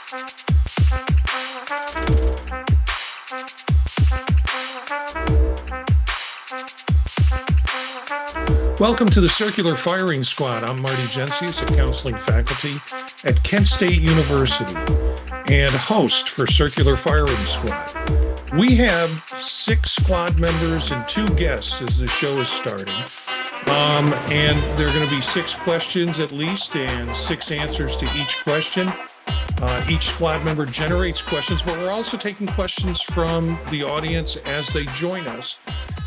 Welcome to the Circular Firing Squad. I'm Marty Gensius, a counseling faculty at Kent State University and host for Circular Firing Squad. We have 6 squad members and 2 guests as the show is starting. And there are going to be 6 questions at least and 6 answers to each question. Each squad member generates questions, but we're also taking questions from the audience as they join us.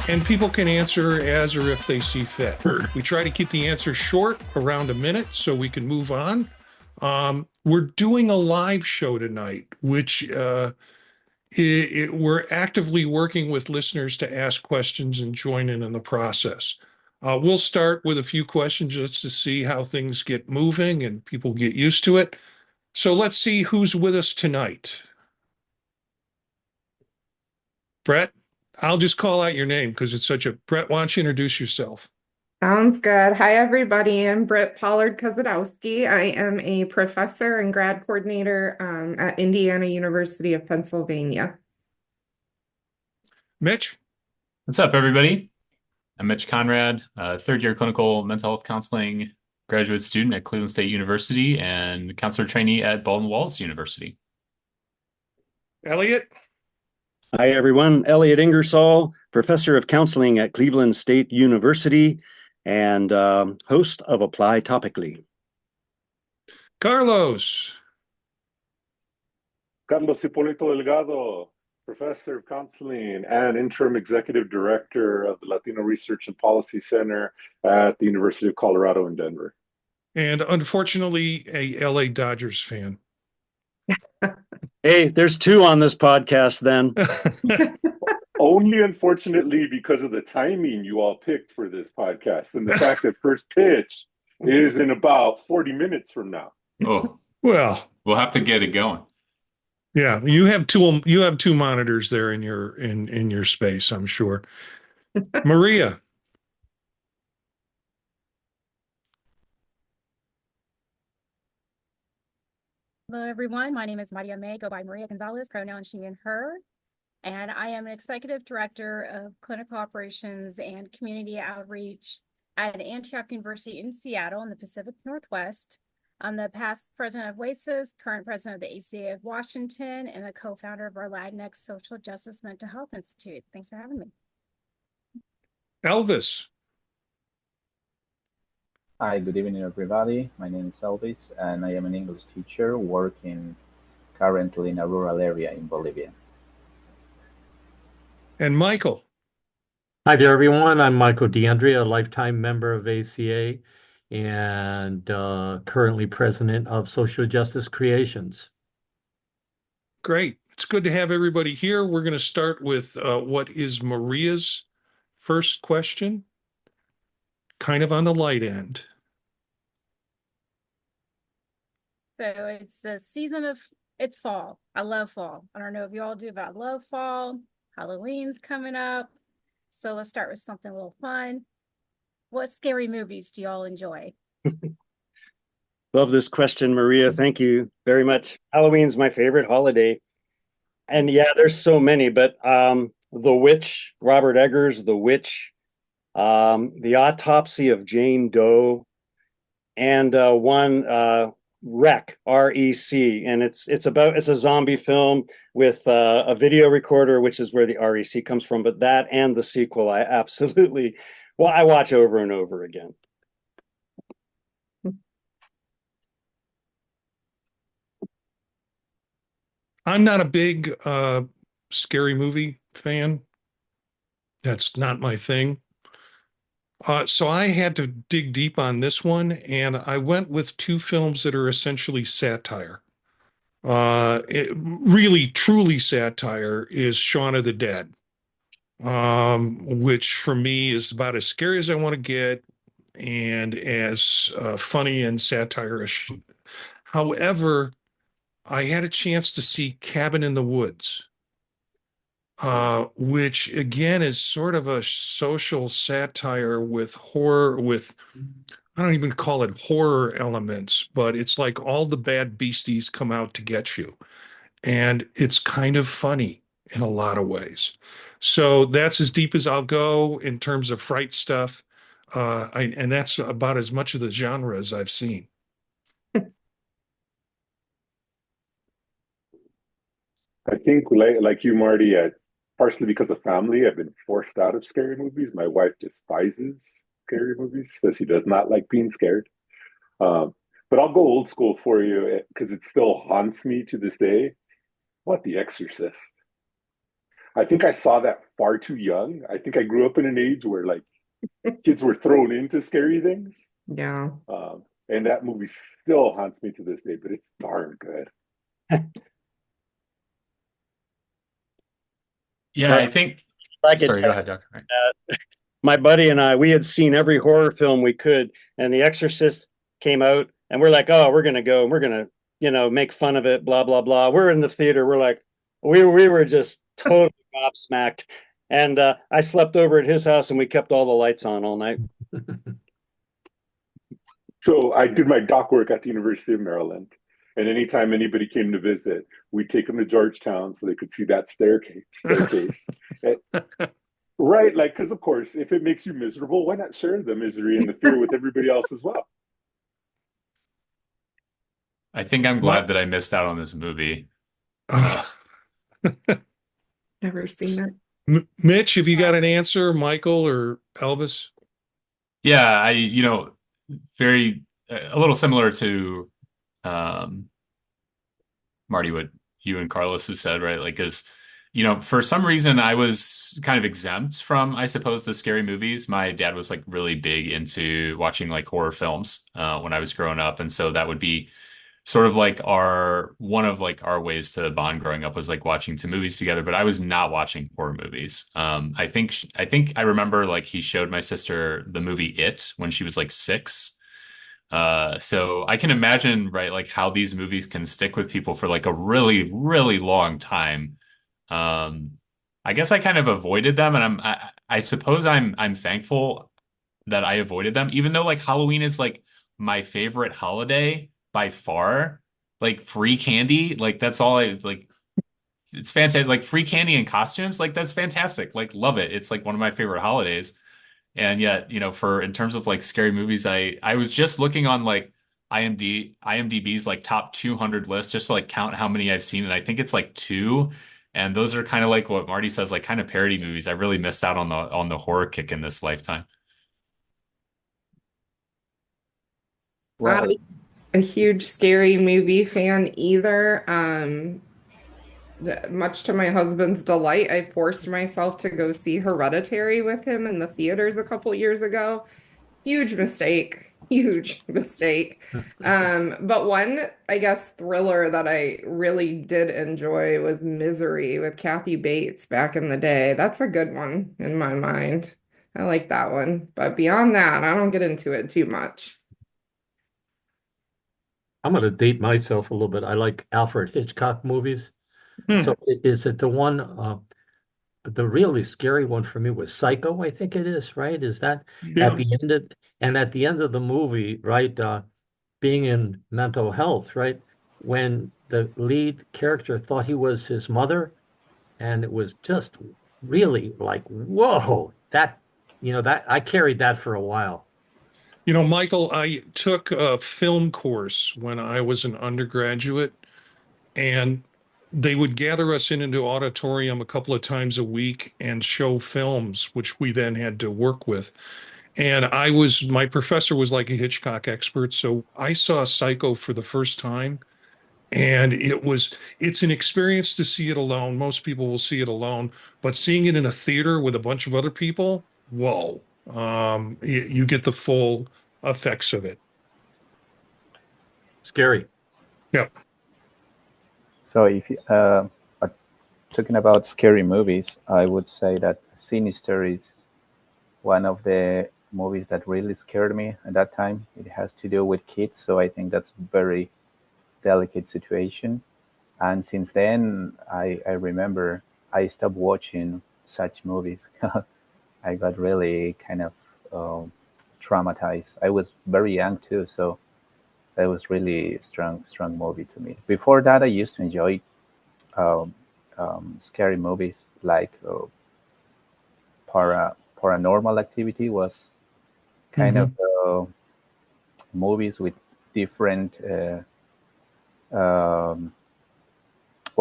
And people can answer as or if they see fit. We try to keep the answer short, around a minute, so we can move on. We're doing a live show tonight, which we're actively working with listeners to ask questions and join in the process. We'll start with a few questions just to see how things get moving and people get used to it. So let's see who's with us tonight. Brett? I'll just call out your name because it's such a... Brett, why don't you introduce yourself? Sounds good. Hi, everybody. I'm Britt Pollard-Kozadowski. I am a professor and grad coordinator at Indiana University of Pennsylvania. Mitch? What's up, everybody? I'm Mitch Conrad, third-year clinical mental health counseling graduate student at Cleveland State University and counselor trainee at Baldwin-Wallace University. Elliot? Hi, everyone. Elliot Ingersoll, professor of counseling at Cleveland State University and host of Apply Topically. Carlos? Carlos Hipolito Delgado, professor of counseling and interim executive director of the Latino Research and Policy Center at the University of Colorado in Denver. And unfortunately, a LA Dodgers fan. Hey, there's 2 on this podcast then. Only unfortunately because of the timing you all picked for this podcast and the fact that first pitch is in about 40 minutes from now. Oh, well, we'll have to get it going. Yeah, you have 2 monitors there in your space, I'm sure. Maria? Hello, everyone. My name is Maria May, go by Maria Gonzalez, pronoun she and her. And I am an executive director of clinical operations and community outreach at Antioch University in Seattle in the Pacific Northwest. I'm the past president of WASIS, current president of the ACA of Washington, and a co-founder of our Latinx Social Justice Mental Health Institute. Thanks for having me. Elvis? Hi, good evening, everybody. My name is Elvis, and I am an English teacher working currently in a rural area in Bolivia. And Michael? Hi there, everyone. I'm Michael DeAndrea, a lifetime member of ACA and currently president of Social Justice Creations. Great. It's good to have everybody here. We're going to start with what is Maria's first question, kind of on the light end. So it's the season of, it's fall. I love fall. I don't know if you all do, but I love fall. Halloween's coming up. So let's start with something a little fun. What scary movies do y'all enjoy? Love this question, Maria. Thank you very much. Halloween's my favorite holiday. And yeah, there's so many, but The Witch, Robert Eggers' The Witch, The Autopsy of Jane Doe, and one Wreck, R-E-C, and it's a zombie film with a video recorder, which is where the REC comes from. But that and the sequel, I watch over and over again. I'm not a big scary movie fan. That's not my thing. So I had to dig deep on this one, and I went with 2 films that are essentially satire. Really, truly satire is Shaun of the Dead, which for me is about as scary as I want to get and as funny and satirish. However, I had a chance to see Cabin in the Woods, which again is sort of a social satire with horror, with I don't even call it horror elements, but it's like all the bad beasties come out to get you. And it's kind of funny in a lot of ways. So that's as deep as I'll go in terms of fright stuff. And that's about as much of the genre as I've seen. I think, like you, Marty, partially because of family, I've been forced out of scary movies. My wife despises scary movies, says she does not like being scared. Um, but I'll go old school for you because it still haunts me to this day. What, The Exorcist? I think I saw that far too young. I think I grew up in an age where like kids were thrown into scary things. Yeah. And that movie still haunts me to this day, but it's darn good. Yeah, Well, I think. I could Sorry, go tell ahead, Doc. Right. my buddy and I, we had seen every horror film we could, and The Exorcist came out, and we're like, oh, we're gonna go and we're gonna, make fun of it, blah blah blah. We're in the theater, we're like, we were just totally gobsmacked. And I slept over at his house, and we kept all the lights on all night. So I did my doc work at the University of Maryland. And anytime anybody came to visit, we'd take them to Georgetown so they could see that staircase. Right, like, because of course, if it makes you miserable, why not share the misery and the fear with everybody else as well? I think I'm glad that I missed out on this movie. Never seen it. Mitch, have you got an answer, Michael or Elvis? Yeah, very a little similar to Marty, what you and Carlos have said, right? Like, because for some reason I was kind of exempt from, I suppose, the scary movies. My dad was like really big into watching like horror films when I was growing up, and so that would be sort of like one of like our ways to bond growing up was like watching two movies together. But I was not watching horror movies. I think I remember like he showed my sister the movie It when she was like 6. So I can imagine, right, like how these movies can stick with people for like a really, really long time. I guess I kind of avoided them, and I suppose I'm thankful that I avoided them, even though like Halloween is like my favorite holiday by far. Like free candy, like that's all I like. It's fantastic. Like free candy and costumes, like that's fantastic. Like love it. It's like one of my favorite holidays. And yet, for in terms of like scary movies, I was just looking on like IMDb's like top 200 list just to like count how many I've seen, and I think it's like 2. And those are kind of like what Marty says, like kind of parody movies. I really missed out on the horror kick in this lifetime. Not Well, a huge scary movie fan either. Much to my husband's delight, I forced myself to go see Hereditary with him in the theaters a couple years ago. Huge mistake, huge mistake. But one, I guess, thriller that I really did enjoy was Misery with Kathy Bates back in the day. That's a good one in my mind. I like that one. But beyond that, I don't get into it too much. I'm going to date myself a little bit. I like Alfred Hitchcock movies. So is it the one, the really scary one for me was Psycho, I think it is, right? Is that Yeah. at the end of the movie, right? Being in mental health, right? When the lead character thought he was his mother, and it was just really like, whoa, that I carried that for a while. Michael, I took a film course when I was an undergraduate, and they would gather us into auditorium a couple of times a week and show films, which we then had to work with. And my professor was like a Hitchcock expert. So I saw Psycho for the first time. And it's an experience to see it alone. Most people will see it alone, but seeing it in a theater with a bunch of other people, whoa, you get the full effects of it. Scary. Yeah. so if you are talking about scary movies, I would say that Sinister is one of the movies that really scared me at that time. It has to do with kids, so I think that's a very delicate situation. And since then, I remember I stopped watching such movies. I got really kind of traumatized. I was very young too, so that was really strong movie to me. Before that, I used to enjoy um, scary movies like Paranormal Activity was kind of movies with different.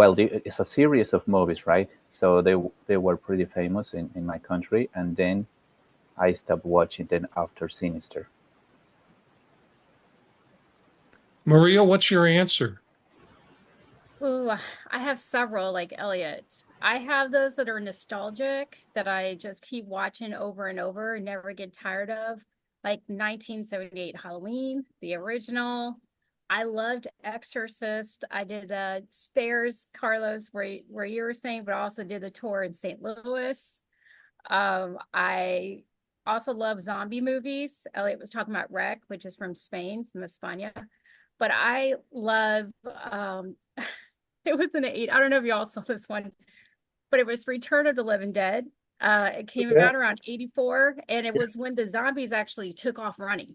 It's a series of movies, right? So they were pretty famous in my country, and then I stopped watching them after Sinister. Maria, what's your answer? Ooh, I have several like Elliot. I have those that are nostalgic that I just keep watching over and over and never get tired of, like 1978 Halloween, the original. I loved Exorcist. I did Stairs, Carlos, where you were saying, but I also did the tour in St. Louis. I also love zombie movies. Elliot was talking about Rec, which is from Spain, from España. But I love it was an eight. I don't know if y'all saw this one, but it was Return of the Living Dead. It came Yeah. out around 84, and it was when the zombies actually took off running.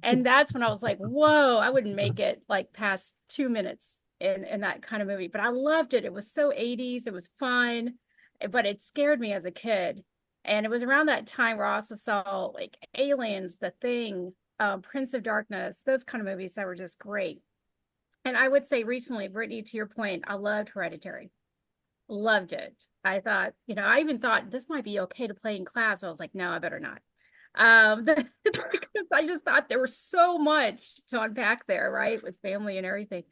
And that's when I was like, whoa, I wouldn't make it like past 2 minutes in that kind of movie. But I loved it. It was so 80s. It was fun, but it scared me as a kid. And it was around that time where I also saw like Aliens, The Thing, Prince of Darkness, those kind of movies that were just great. And I would say recently, Brittany, to your point, I loved Hereditary. Loved it. I thought, I even thought this might be okay to play in class. I was like, no, I better not. Because I just thought there was so much to unpack there, right? With family and everything.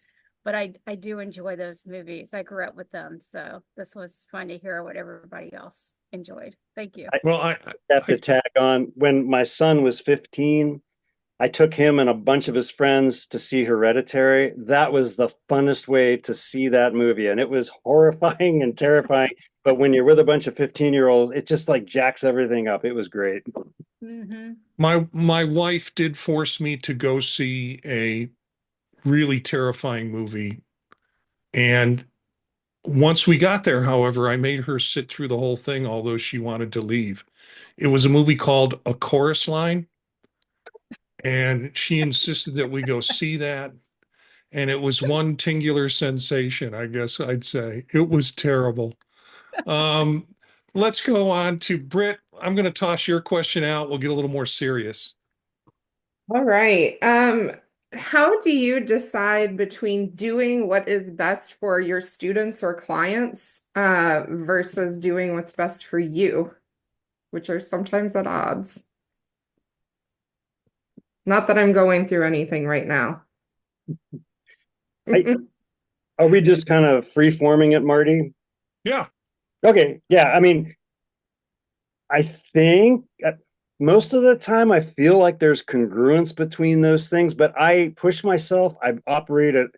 But I do enjoy those movies. I grew up with them. So this was fun to hear what everybody else enjoyed. Thank you. Well, I have to tag on. When my son was 15, I took him and a bunch of his friends to see Hereditary. That was the funnest way to see that movie. And it was horrifying and terrifying. But when you're with a bunch of 15-year-olds, it just like jacks everything up. It was great. my wife did force me to go see a really terrifying movie. And once we got there, however, I made her sit through the whole thing, although she wanted to leave. It was a movie called A Chorus Line, and she insisted that we go see that. And it was one tingular sensation, I guess I'd say. It was terrible. Um, let's go on to Britt. I'm going to toss your question out. We'll get a little more serious. All right. How do you decide between doing what is best for your students or clients, versus doing what's best for you, which are sometimes at odds? Not that I'm going through anything right now. Are we just kind of free forming it, Marty? Yeah. Okay. Yeah. I mean, I think most of the time I feel like there's congruence between those things, but I push myself. I operate at,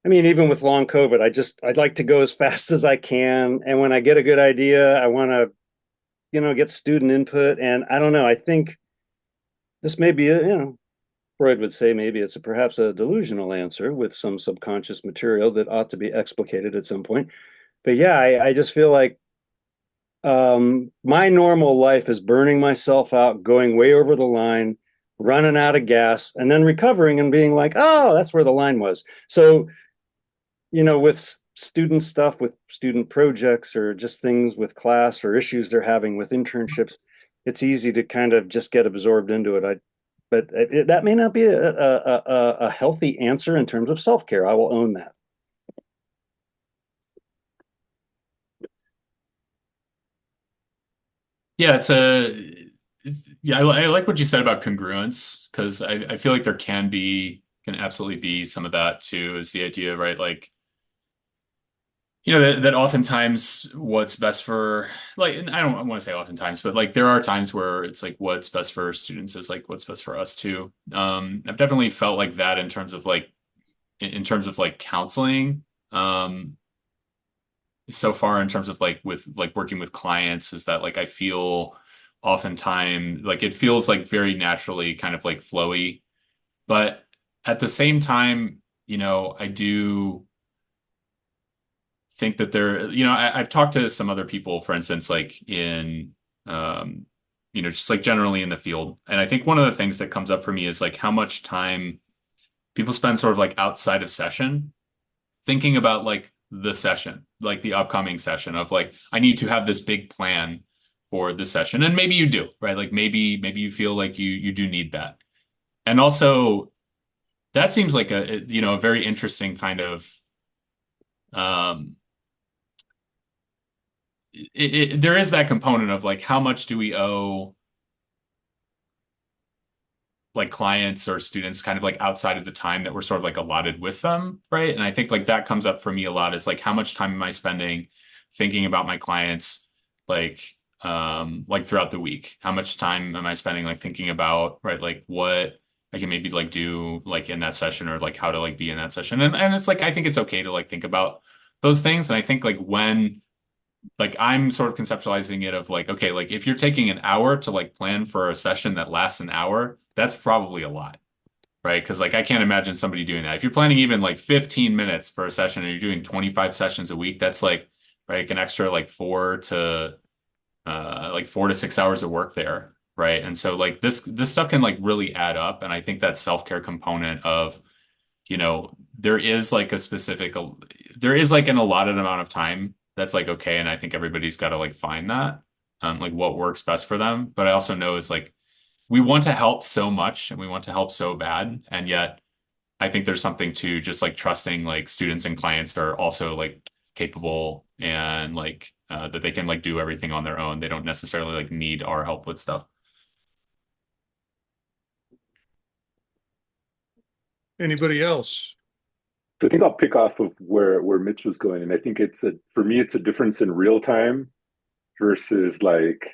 I mean, even with long COVID, I'd like to go as fast as I can. And when I get a good idea, I want to, get student input. And I don't know, I think this may be Freud would say maybe it's perhaps a delusional answer with some subconscious material that ought to be explicated at some point. But yeah, I just feel like my normal life is burning myself out, going way over the line, running out of gas, and then recovering and being like, oh, that's where the line was. So, with student stuff, with student projects, or just things with class or issues they're having with internships, it's easy to kind of just get absorbed into it. But that may not be a healthy answer in terms of self-care. I will own that. Yeah, I like what you said about congruence, because I feel like there can absolutely be some of that too, is the idea, right? Like, that oftentimes what's best for, like, and I don't want to say oftentimes, but like there are times where it's like what's best for students is like what's best for us too. I've definitely felt like that in terms of like counseling. So far in terms of like with like working with clients, is that like I feel oftentimes like it feels like very naturally kind of like flowy, but at the same time, I do think that I've talked to some other people, for instance, like in just like generally in the field. And I think one of the things that comes up for me is like how much time people spend sort of like outside of session thinking about like the session, like the upcoming session of like, I need to have this big plan for the session. And maybe you do, right? Like maybe you feel like you do need that. And also that seems like a very interesting kind of um there is that component of like how much do we owe like clients or students kind of like outside of the time that we're sort of like allotted with them, right? And I think like that comes up for me a lot is like how much time am I spending thinking about my clients like throughout the week? How much time am I spending like thinking about, right, like what I can maybe like do like in that session or like how to like be in that session. And it's like I think it's okay to like think about those things. And I think like when like I'm sort of conceptualizing it of like, okay, like if you're taking an hour to like plan for a session that lasts an hour, that's probably a lot, right? Because like I can't imagine somebody doing that. If you're planning even like 15 minutes for a session and you're doing 25 sessions a week, that's like an extra like 4 to 6 hours of work there, right? And so like this stuff can like really add up. And I think that self-care component of, there is like there is like an allotted amount of time that's like okay, and I think everybody's got to like find that like what works best for them. But I also know is like we want to help so much and we want to help so bad, and yet I think there's something to just like trusting like students and clients that are also like capable and like that they can like do everything on their own. They don't necessarily like need our help with stuff. Anybody else? So I think I'll pick off of where Mitch was going, and I think for me it's a difference in real time versus like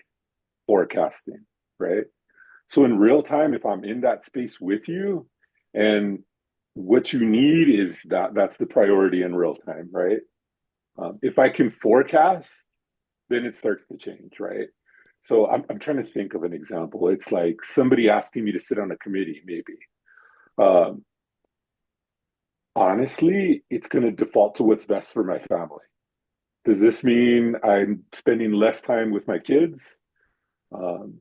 forecasting, right? So in real time, if I'm in that space with you, and what you need is that's the priority in real time, right? If I can forecast, then it starts to change, right? So I'm trying to think of an example. It's like somebody asking me to sit on a committee, maybe. Um, Honestly, it's going to default to what's best for my family. Does this mean I'm spending less time with my kids? Um,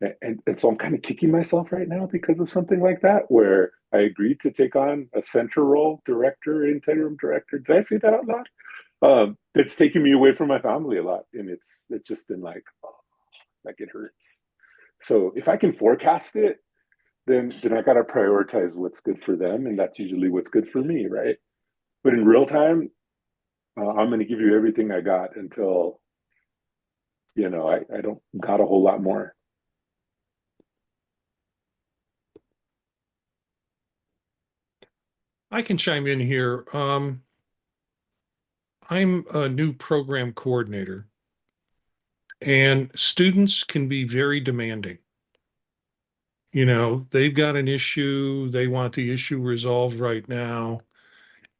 and so I'm kind of kicking myself right now because of something like that, where I agreed to take on a center role, director, interim director. Did I say that out loud? It's taking me away from my family a lot, and it's just been like, oh, like it hurts. So if I can forecast it, then I got to prioritize what's good for them, and that's usually what's good for me, right? But in real time, I'm going to give you everything I got until I don't got a whole lot more. I can chime in here. I'm a new program coordinator, and students can be very demanding. They've got an issue, they want the issue resolved right now.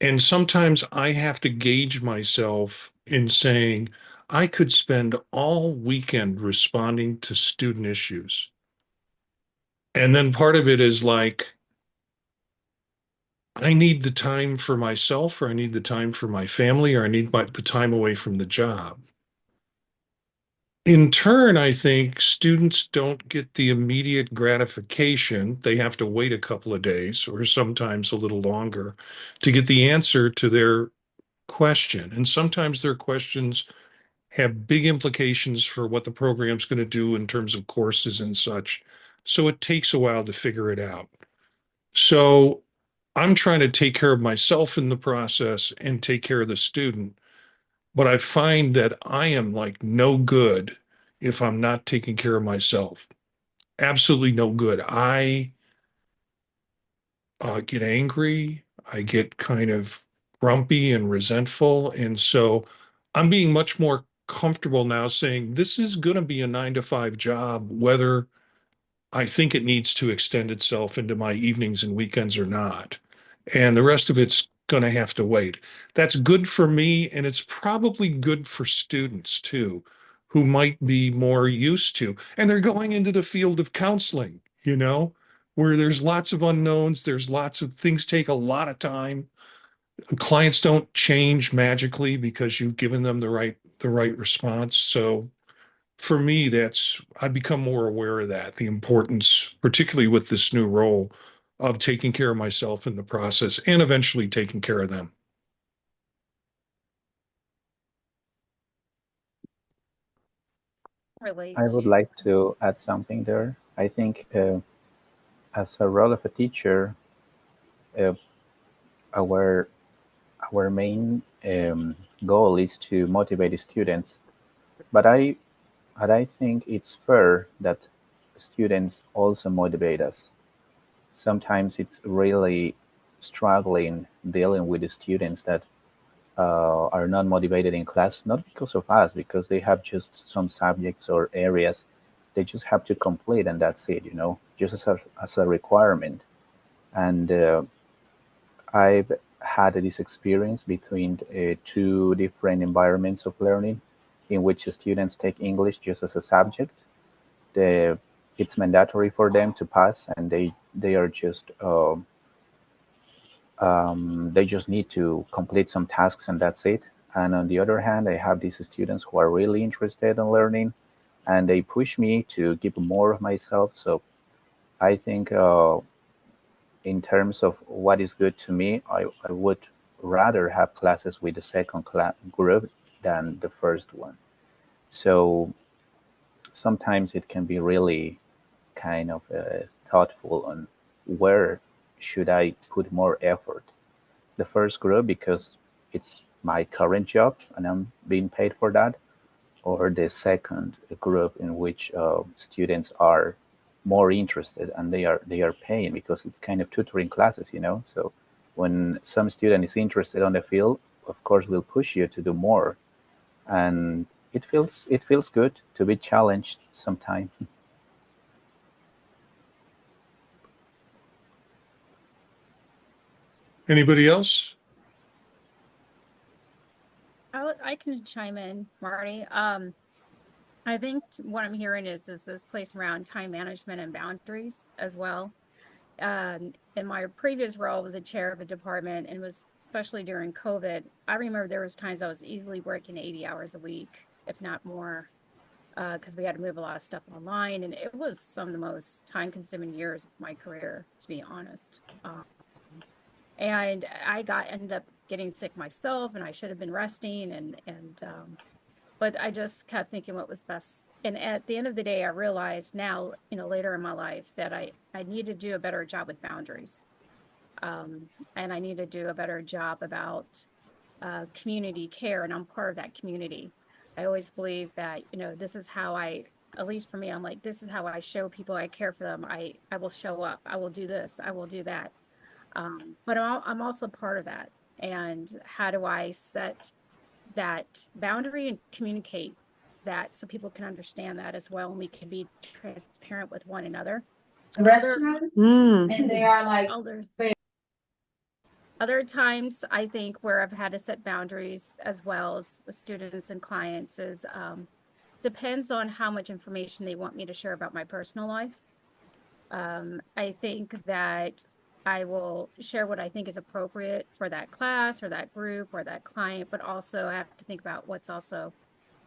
And sometimes I have to gauge myself in saying, I could spend all weekend responding to student issues. And then part of it is like, I need the time for myself, or I need the time for my family, or I need the time away from the job. In turn, I think students don't get the immediate gratification. They have to wait a couple of days or sometimes a little longer to get the answer to their question. And sometimes their questions have big implications for what the program's going to do in terms of courses and such. So it takes a while to figure it out. So I'm trying to take care of myself in the process and take care of the student. But I find that I am like no good if I'm not taking care of myself. Absolutely no good. I get angry. I get kind of grumpy and resentful. And so I'm being much more comfortable now saying this is going to be a 9 to 5 job, whether I think it needs to extend itself into my evenings and weekends or not. And the rest of it's going to have to wait. That's good for me. And it's probably good for students too, who might be more used to, and they're going into the field of counseling, where there's lots of unknowns. There's lots of things take a lot of time. Clients don't change magically because you've given them the right response. So for me, I've become more aware of that, the importance, particularly with this new role, of taking care of myself in the process and eventually taking care of them. Relate I would to. like to add something there. I think as a role of a teacher, uh, our our main goal is to motivate the students. But I think it's fair that students also motivate us. Sometimes it's really struggling dealing with the students that are not motivated in class, not because of us, because they have just some subjects or areas they just have to complete, and that's it, just as a requirement. And I've had this experience between two different environments of learning in which students take English just as a subject. The, it's mandatory for them to pass, and they are just they just need to complete some tasks, and that's it. And on the other hand, I have these students who are really interested in learning, and they push me to give more of myself. So I think in terms of what is good to me, I would rather have classes with the second group than the first one. So sometimes it can be really kind of thoughtful on where should I put more effort. The first group because it's my current job and I'm being paid for that, or the second group in which students are more interested and they are paying because it's kind of tutoring classes. So when some student is interested on the field, of course we'll push you to do more, and it feels good to be challenged sometimes. Anybody else? I can chime in, Marty. I think what I'm hearing is this place around time management and boundaries as well. In my previous role was a chair of a department, and was especially during COVID. I remember there was times I was easily working 80 hours a week, if not more, because we had to move a lot of stuff online, and it was some of the most time-consuming years of my career, to be honest. And ended up getting sick myself, and I should have been resting, but I just kept thinking what was best. And at the end of the day, I realized now, later in my life, that I need to do a better job with boundaries. And I need to do a better job about community care. And I'm part of that community. I always believe that, this is how at least for me, I'm like, this is how I show people I care for them. I will show up. I will do this. I will do that. But I'm also part of that. And how do I set that boundary and communicate that so people can understand that as well, and we can be transparent with one another. And they are like other times, I think, where I've had to set boundaries as well as with students and clients is depends on how much information they want me to share about my personal life. I think that I will share what I think is appropriate for that class or that group or that client, but also I have to think about what's also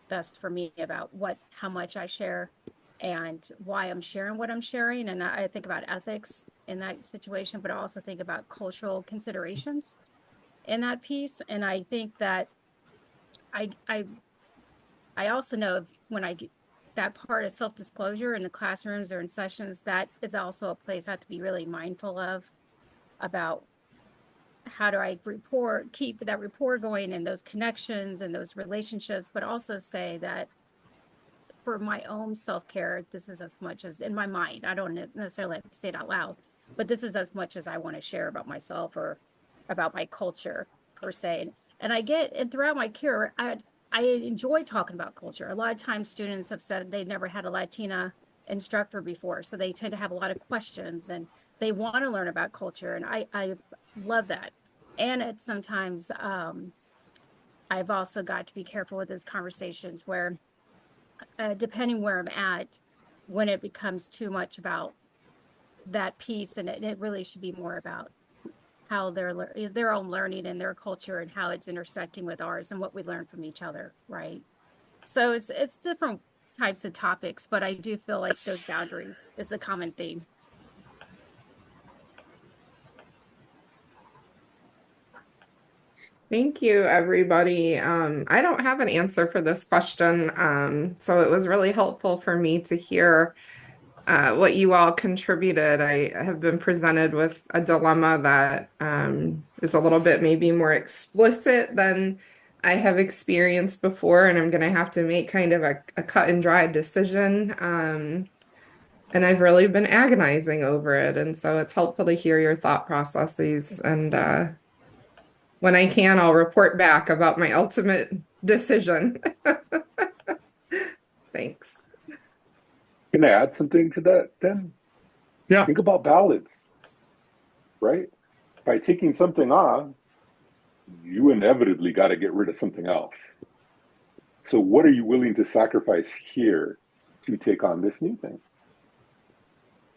best for me about how much I share and why I'm sharing what I'm sharing. And I think about ethics in that situation, but I also think about cultural considerations in that piece. And I think that I also know when I get that part of self-disclosure in the classrooms or in sessions, that is also a place I have to be really mindful of about how do I keep that rapport going and those connections and those relationships, but also say that for my own self-care, this is as much as in my mind. I don't necessarily have to say it out loud, but this is as much as I want to share about myself or about my culture per se. And throughout my career, I enjoy talking about culture. A lot of times students have said they've never had a Latina instructor before, so they tend to have a lot of questions and they want to learn about culture. And I love that. And it's sometimes I've also got to be careful with those conversations where depending where I'm at, when it becomes too much about that piece, and it really should be more about how their own learning and their culture and how it's intersecting with ours and what we learn from each other, right? So it's different types of topics, but I do feel like those boundaries is a common theme. Thank you, everybody. I don't have an answer for this question, so it was really helpful for me to hear what you all contributed. I have been presented with a dilemma that is a little bit maybe more explicit than I have experienced before, and I'm going to have to make kind of a cut and dry decision. And I've really been agonizing over it, and so it's helpful to hear your thought processes. And when I can, I'll report back about my ultimate decision. Thanks. Can I add something to that then? Yeah. Think about balance, right? By taking something on, you inevitably got to get rid of something else. So what are you willing to sacrifice here to take on this new thing?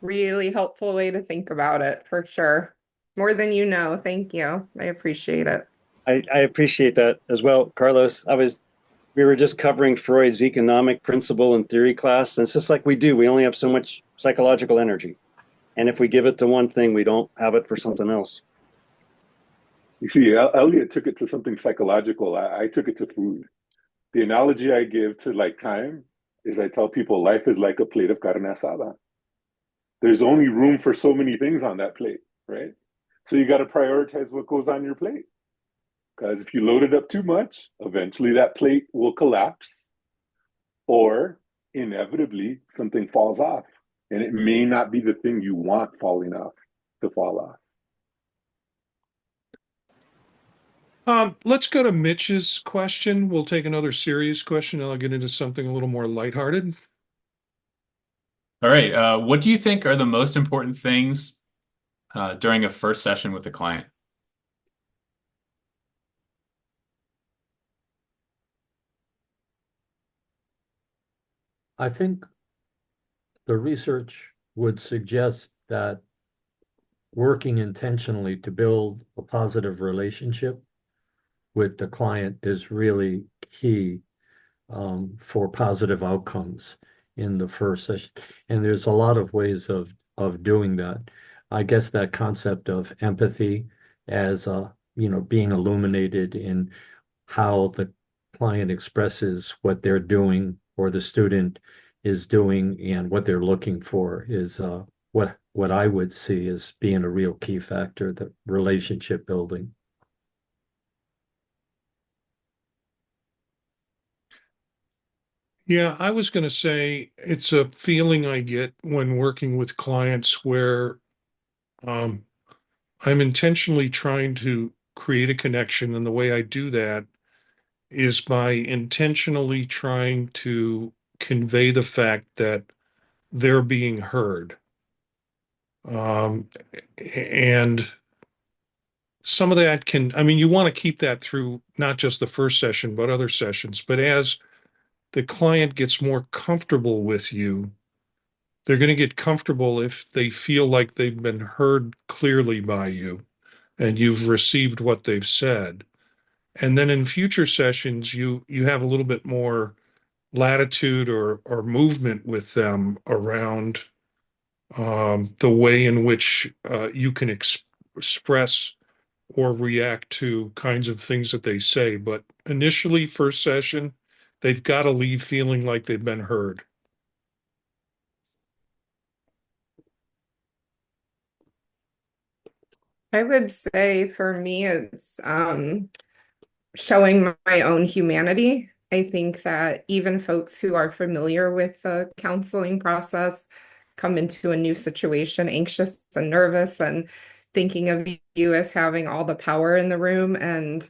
Really helpful way to think about it, for sure. More than you know. Thank you. I appreciate it. I appreciate that as well, Carlos. We were just covering Freud's economic principle and theory class, and it's just like we do. We only have so much psychological energy, and if we give it to one thing, we don't have it for something else. You see, Elliot took it to something psychological. I took it to food. The analogy I give to like time is I tell people life is like a plate of carne asada. There's only room for so many things on that plate, right? So you got to prioritize what goes on your plate. Because if you load it up too much, eventually that plate will collapse, or inevitably something falls off. And it may not be the thing you want falling off to fall off. Let's go to Mitch's question. We'll take another serious question, and I'll get into something a little more lighthearted. All right. What do you think are the most important things during a first session with a client? I think the research would suggest that working intentionally to build a positive relationship with the client is really key for positive outcomes in the first session. And there's a lot of ways of doing that. I guess that concept of empathy as being illuminated in how the client expresses what they're doing or the student is doing and what they're looking for is what I would see as being a real key factor, the relationship building. Yeah, I was going to say it's a feeling I get when working with clients where I'm intentionally trying to create a connection. And the way I do that is by intentionally trying to convey the fact that they're being heard. And some of that you want to keep that through not just the first session, but other sessions. But as the client gets more comfortable with you, they're going to get comfortable if they feel like they've been heard clearly by you and you've received what they've said. And then in future sessions, you have a little bit more latitude or movement with them around the way in which you can express or react to kinds of things that they say. But initially, first session, they've got to leave feeling like they've been heard. I would say for me, it's showing my own humanity. I think that even folks who are familiar with the counseling process come into a new situation anxious and nervous and thinking of you as having all the power in the room. And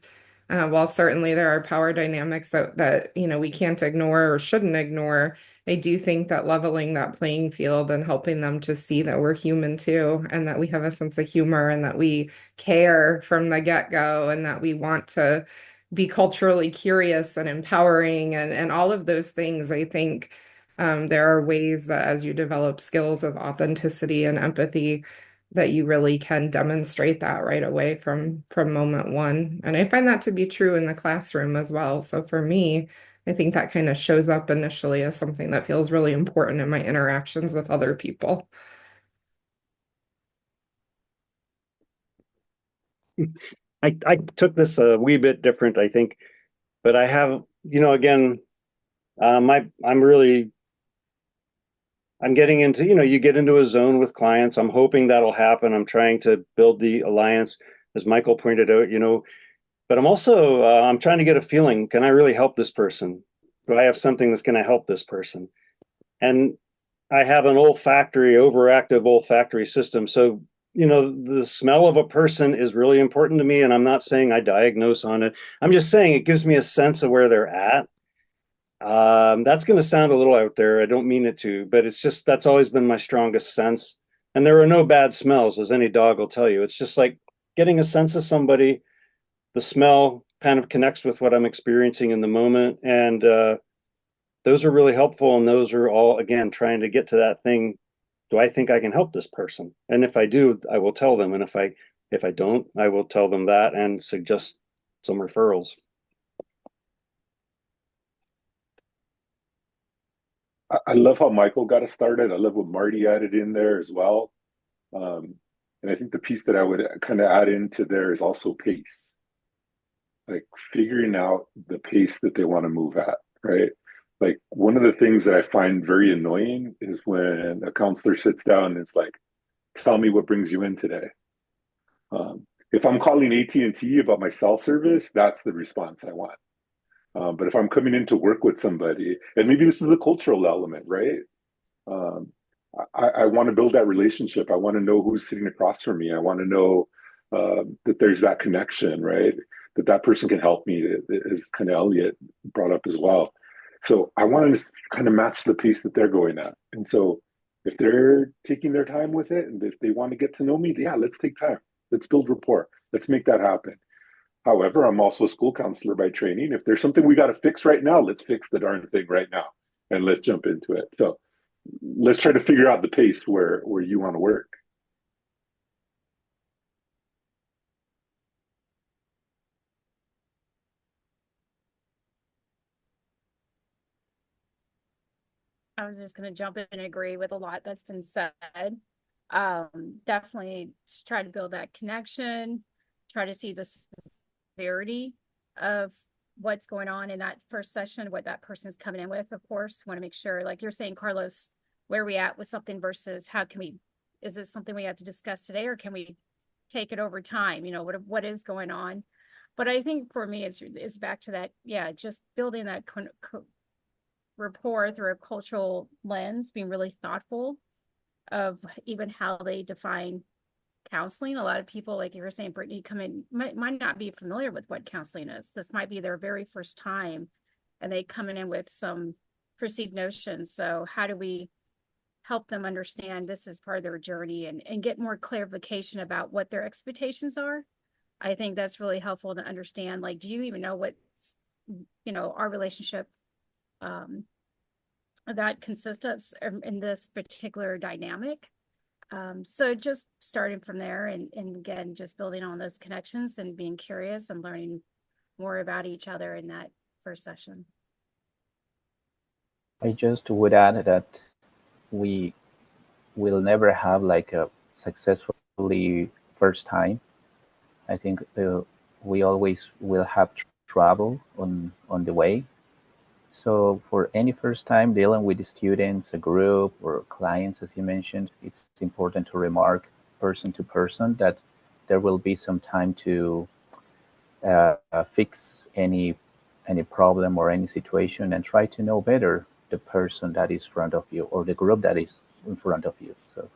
while certainly there are power dynamics that we can't ignore or shouldn't ignore, I do think that leveling that playing field and helping them to see that we're human too, and that we have a sense of humor and that we care from the get-go and that we want to be culturally curious and empowering and all of those things. I think there are ways that as you develop skills of authenticity and empathy, that you really can demonstrate that right away from moment one. And I find that to be true in the classroom as well. So for me, I think that kind of shows up initially as something that feels really important in my interactions with other people. I took this a wee bit different, I think, but I have, again, I'm getting into, you get into a zone with clients. I'm hoping that'll happen. I'm trying to build the alliance, as Michael pointed out, but I'm also, I'm trying to get a feeling, can I really help this person? Do I have something that's going to help this person? And I have an overactive olfactory system. So, the smell of a person is really important to me. And I'm not saying I diagnose on it. I'm just saying it gives me a sense of where they're at. That's going to sound a little out there. I don't mean it to, but it's just, that's always been my strongest sense. And there are no bad smells, as any dog will tell you. It's just like getting a sense of somebody. The smell kind of connects with what I'm experiencing in the moment. And those are really helpful. And those are all, again, trying to get to that thing. Do I think I can help this person? And if I do, I will tell them. And if I don't, I will tell them that and suggest some referrals. I love how Michael got us started. I love what Marty added in there as well. And I think the piece that I would kind of add into there is also pace, like figuring out the pace that they want to move at, right? Like one of the things that I find very annoying is when a counselor sits down and it's like, tell me what brings you in today. If I'm calling AT&T about my cell service, that's the response I want. But if I'm coming in to work with somebody, and maybe this is a cultural element, right? I want to build that relationship. I want to know who's sitting across from me. I want to know that there's that connection, right? That person can help me, as kind of Elliot brought up as well. So I want to kind of match the pace that they're going at. And so if they're taking their time with it, and if they want to get to know me, yeah, let's take time. Let's build rapport. Let's make that happen. However, I'm also a school counselor by training. If there's something we got to fix right now, let's fix the darn thing right now and let's jump into it. So let's try to figure out the pace where you want to work. I was just going to jump in and agree with a lot that's been said. Definitely try to build that connection, try to see the severity of what's going on in that first session, what that person's coming in with. Of course, want to make sure, like you're saying, Carlos, where are we at with something versus is this something we have to discuss today, or can we take it over time? What is going on? But I think for me, it's back to that, just building that rapport through a cultural lens, being really thoughtful of even how they define counseling. A lot of people, like you were saying, Brittany, come in, might not be familiar with what counseling is. This might be their very first time, and they come in with some perceived notions. So how do we help them understand this is part of their journey and get more clarification about what their expectations are? I think that's really helpful to understand. Like, do you even know what, our relationship that consists of in this particular dynamic? So just starting from there and again, just building on those connections and being curious and learning more about each other in that first session. I just would add that we will never have like a successfully first time. I think we always will have trouble on the way. So for any first time dealing with the students, a group, or clients, as you mentioned, it's important to remark person to person that there will be some time to fix any problem or any situation, and try to know better the person that is in front of you or the group that is in front of you. So.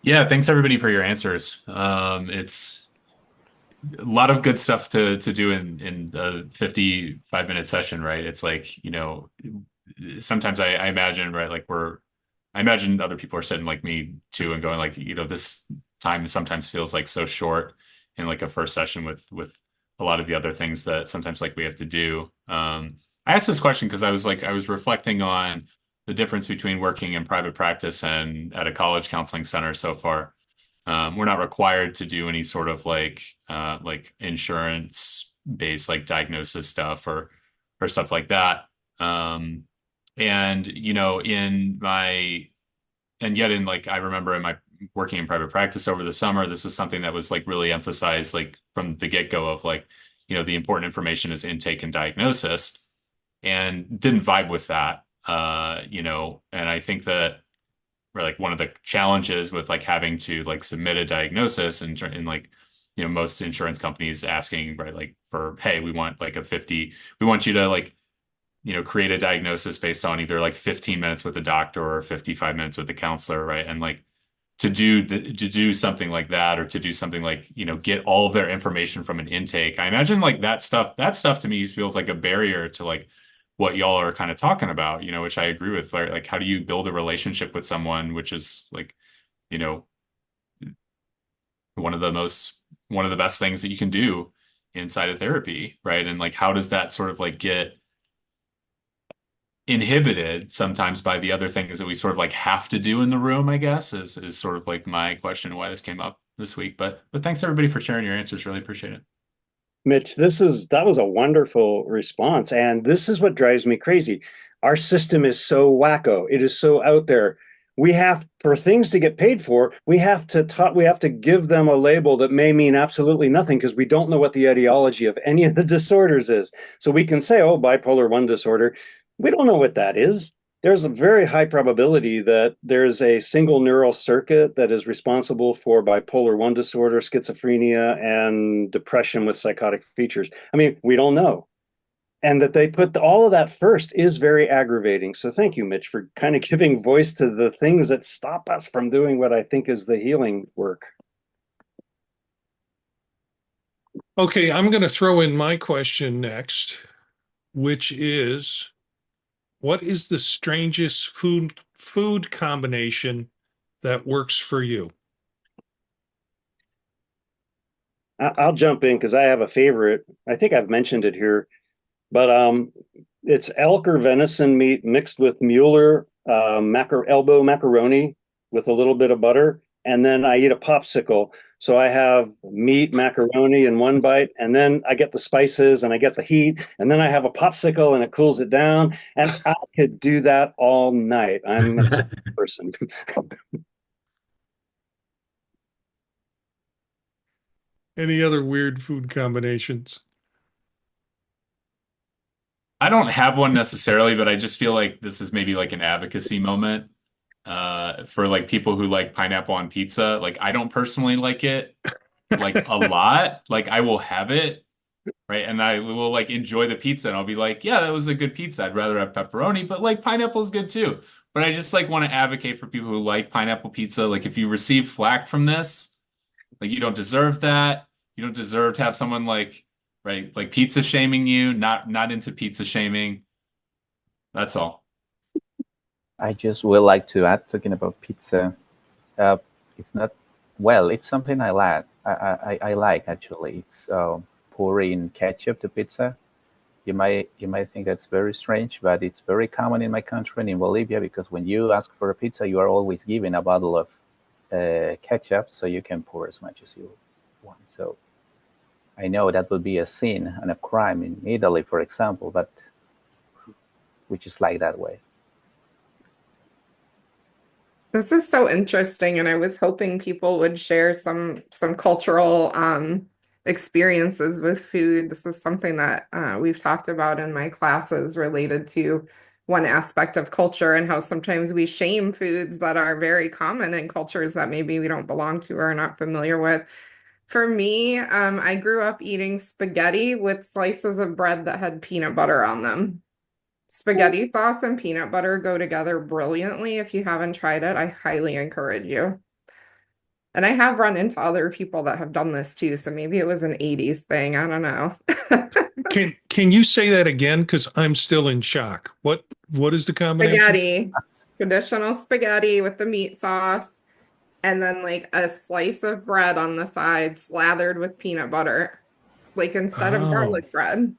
Yeah, thanks everybody for your answers. It's a lot of good stuff to do in a 55-minute session, right? It's like, sometimes I imagine, right, like I imagine other people are sitting like me too and going like, this time sometimes feels like so short in like a first session with a lot of the other things that sometimes like we have to do. I asked this question because I was reflecting on the difference between working in private practice and at a college counseling center so far. We're not required to do any sort of like insurance based like diagnosis stuff or stuff like that. And you know, yet in like I remember in my working in private practice over the summer, this was something that was like really emphasized like from the get-go of like, you know, the important information is intake and diagnosis, and didn't vibe with that. You know, and I think that like one of the challenges with like having to like submit a diagnosis and like, you know, most insurance companies asking, right, like for, hey, we want like we want you to like, you know, create a diagnosis based on either like 15 minutes with a doctor or 55 minutes with a counselor, right? And like to do something like that, or to do something like, you know, get all of their information from an intake. I imagine like that stuff to me feels like a barrier to like what y'all are kind of talking about, you know, which I agree with. Like how do you build a relationship with someone, which is like, you know, one of the best things that you can do inside of therapy, right? And like how does that sort of like get inhibited sometimes by the other things that we sort of like have to do in the room, I guess, is sort of like my question why this came up this week. But thanks everybody for sharing your answers. Really appreciate it. Mitch, that was a wonderful response. And this is what drives me crazy. Our system is so wacko. It is so out there. We have, for things to get paid for, we have to give them a label that may mean absolutely nothing because we don't know what the etiology of any of the disorders is. So we can say, oh, bipolar 1 disorder. We don't know what that is. There's a very high probability that there's a single neural circuit that is responsible for bipolar 1 disorder, schizophrenia, and depression with psychotic features. I mean, we don't know. And that they put all of that first is very aggravating. So thank you, Mitch, for kind of giving voice to the things that stop us from doing what I think is the healing work. Okay, I'm going to throw in my question next, which is, what is the strangest food combination that works for you? I'll jump in because I have a favorite. I think I've mentioned it here, but it's elk or venison meat mixed with Mueller elbow macaroni with a little bit of butter, and then I eat a popsicle. So I have meat, macaroni in one bite, and then I get the spices and I get the heat, and then I have a popsicle and it cools it down. And I could do that all night. I'm a person. Any other weird food combinations? I don't have one necessarily, but I just feel like this is maybe like an advocacy moment for like people who like pineapple on pizza. Like I don't personally like it like a lot. Like I will have it, right? And I will like enjoy the pizza and I'll be like, yeah, that was a good pizza. I'd rather have pepperoni, but like pineapple's good too. But I just like want to advocate for people who like pineapple pizza. Like if you receive flack from this, like you don't deserve that. You don't deserve to have someone like, right, like pizza shaming you, not into pizza shaming. That's all. I just would like to add, talking about pizza, it's not, well, it's something I like. I like actually. It's pouring ketchup to pizza. You might think that's very strange, but it's very common in my country and in Bolivia, because when you ask for a pizza, you are always given a bottle of ketchup, so you can pour as much as you want. So I know that would be a sin and a crime in Italy, for example, but we just like that way. This is so interesting, and I was hoping people would share some cultural experiences with food. This is something that we've talked about in my classes related to one aspect of culture and how sometimes we shame foods that are very common in cultures that maybe we don't belong to or are not familiar with. For me, I grew up eating spaghetti with slices of bread that had peanut butter on them. Spaghetti sauce and peanut butter go together brilliantly. If you haven't tried it, I highly encourage you. And I have run into other people that have done this too, so maybe it was an 80s thing. I don't know. Can you say that again? Because I'm still in shock. What is the combination? Spaghetti, traditional spaghetti with the meat sauce, and then like a slice of bread on the side slathered with peanut butter, like instead of garlic bread.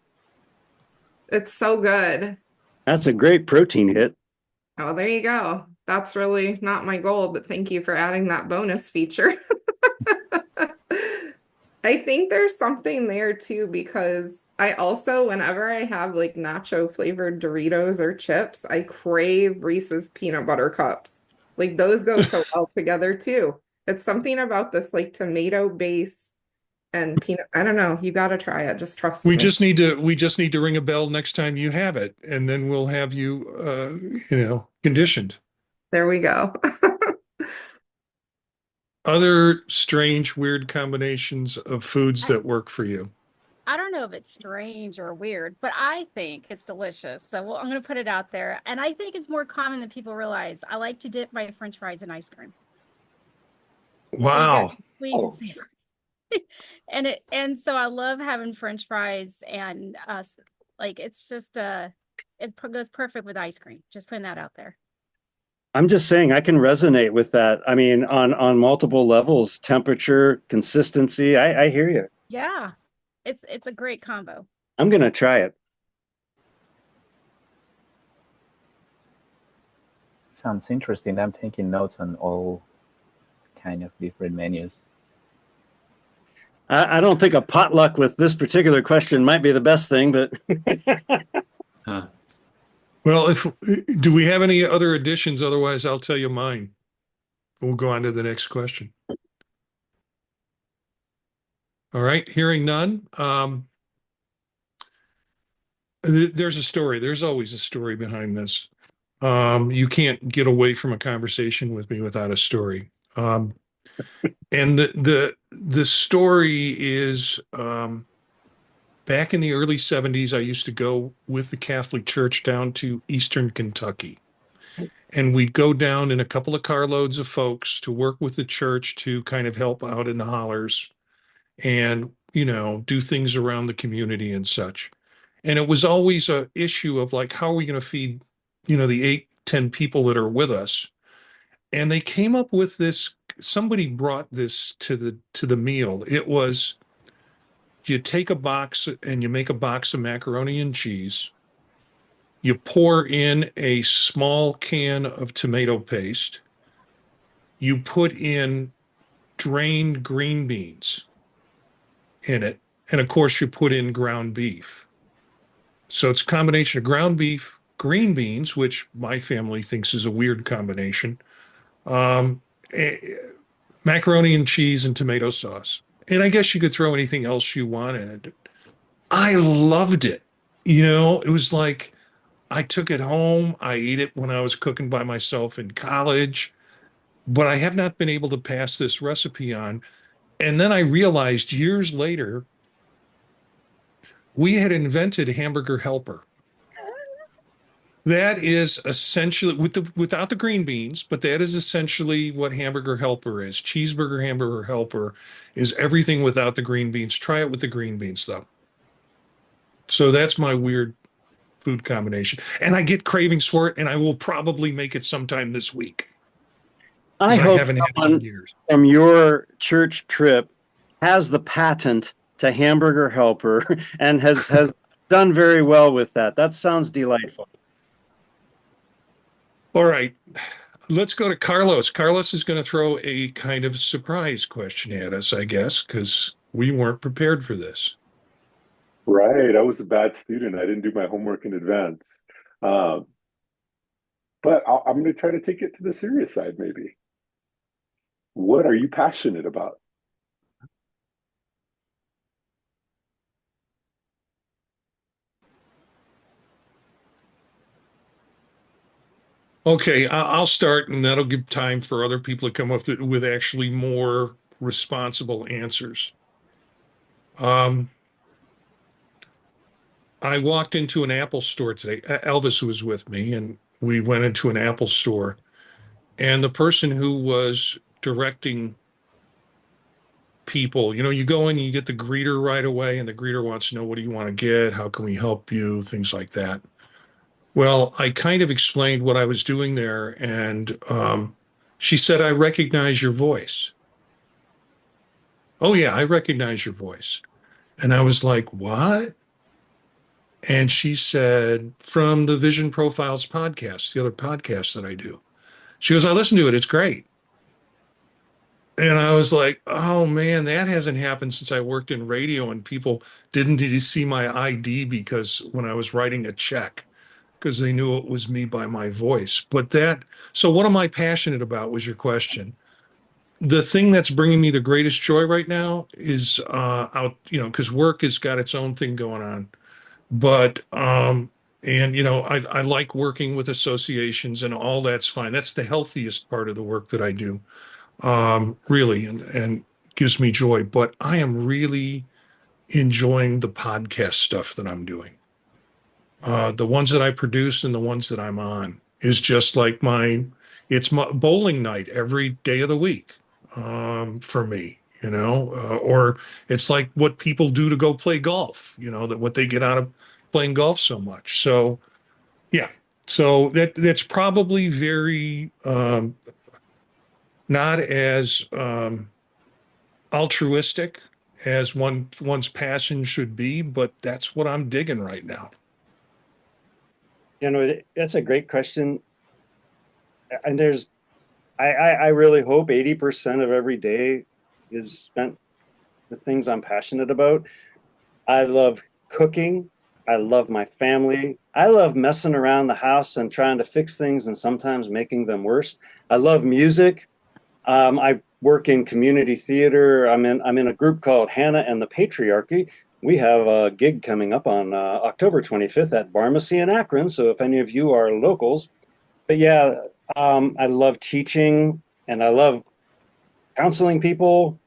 It's so good. That's a great protein hit. Oh, there you go. That's really not my goal, but thank you for adding that bonus feature. I think there's something there too, because I also, whenever I have like nacho flavored Doritos or chips, I crave Reese's peanut butter cups. Like those go so well together too. It's something about this like tomato base and peanut. I don't know. You got to try it. Just trust We me. just need to ring a bell next time you have it, and then we'll have you conditioned. There we go. Other strange, weird combinations of foods that work for you. I don't know if it's strange or weird, but I think it's delicious. So I'm going to put it out there. And I think it's more common than people realize. I like to dip my French fries in ice cream. Wow. Sweet and savory. And so I love having French fries and like it's just it goes perfect with ice cream. Just putting that out there. I'm just saying I can resonate with that. I mean, on multiple levels, temperature, consistency. I hear you. Yeah. It's a great combo. I'm gonna try it. Sounds interesting. I'm taking notes on all kind of different menus. I don't think a potluck with this particular question might be the best thing, but Huh. Well, do we have any other additions? Otherwise, I'll tell you mine. We'll go on to the next question. All right, hearing none. There's a story. There's always a story behind this. You can't get away from a conversation with me without a story. And the story is back in the early 70s, I used to go with the Catholic Church down to Eastern Kentucky. And we'd go down in a couple of carloads of folks to work with the church to kind of help out in the hollers and, do things around the community and such. And it was always a issue of like, how are we going to feed, the 8-10 people that are with us? And they came up with this, somebody brought this to the meal. It was, you take a box and you make a box of macaroni and cheese. You pour in a small can of tomato paste. You put in drained green beans in it. And of course, you put in ground beef. So it's a combination of ground beef, green beans, which my family thinks is a weird combination, um, macaroni and cheese, and tomato sauce. And I guess you could throw anything else you want in it. I loved it. It was like I took it home. I ate it when I was cooking by myself in college, but I have not been able to pass this recipe on. And then I realized years later, we had invented hamburger helper. That is essentially without the green beans, but that is essentially what hamburger helper is. Cheeseburger hamburger helper is everything without the green beans. Try it with the green beans though. So that's my weird food combination. And I get cravings for it, and I will probably make it sometime this week. I hope haven't had it in someone years. from your church trip has the patent to hamburger helper and has done very well with that. That sounds delightful. All right. Let's go to Carlos. Carlos is going to throw a kind of surprise question at us, I guess, because we weren't prepared for this. Right. I was a bad student. I didn't do my homework in advance. Um, but I'm going to try to take it to the serious side, maybe. What are you passionate about? Okay, I'll start, and that'll give time for other people to come up with actually more responsible answers. I walked into an Apple store today. Elvis was with me, and we went into an Apple store, and the person who was directing people, you go in, you get the greeter right away, and the greeter wants to know, what do you want to get? How can we help you? Things like that. Well, I kind of explained what I was doing there, and she said, I recognize your voice. Oh, yeah, I recognize your voice. And I was like, what? And she said, from the Vision Profiles podcast, the other podcast that I do. She goes, I listen to it. It's great. And I was like, oh man, that hasn't happened since I worked in radio, and people didn't need to see my ID because when I was writing a check, because they knew it was me by my voice. So what am I passionate about was your question. The thing that's bringing me the greatest joy right now is out, because work has got its own thing going on. But and I like working with associations and all that's fine. That's the healthiest part of the work that I do, really, and gives me joy. But I am really enjoying the podcast stuff that I'm doing. The ones that I produce and the ones that I'm on is just like it's my bowling night every day of the week, for me, or it's like what people do to go play golf, that what they get out of playing golf so much. So, yeah. So that's probably very, not as, altruistic as one's passion should be, but that's what I'm digging right now. That's a great question. And I really hope 80% of every day is spent with things I'm passionate about. I love cooking. I love my family. I love messing around the house and trying to fix things and sometimes making them worse. I love music. I work in community theater. I'm in a group called Hannah and the Patriarchy. We have a gig coming up on October 25th at Barmacy in Akron. So if any of you are locals, but yeah, I love teaching and I love counseling people.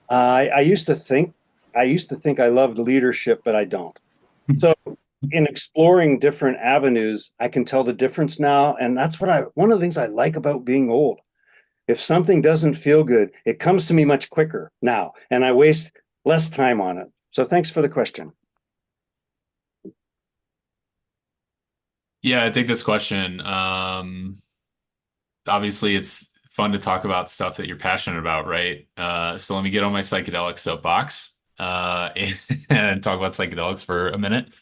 I used to think I loved leadership, but I don't. So in exploring different avenues, I can tell the difference now. And that's one of the things I like about being old. If something doesn't feel good, it comes to me much quicker now, and I waste less time on it. So thanks for the question. Yeah, I take this question. Obviously, it's fun to talk about stuff that you're passionate about, right? So let me get on my psychedelic soapbox and talk about psychedelics for a minute.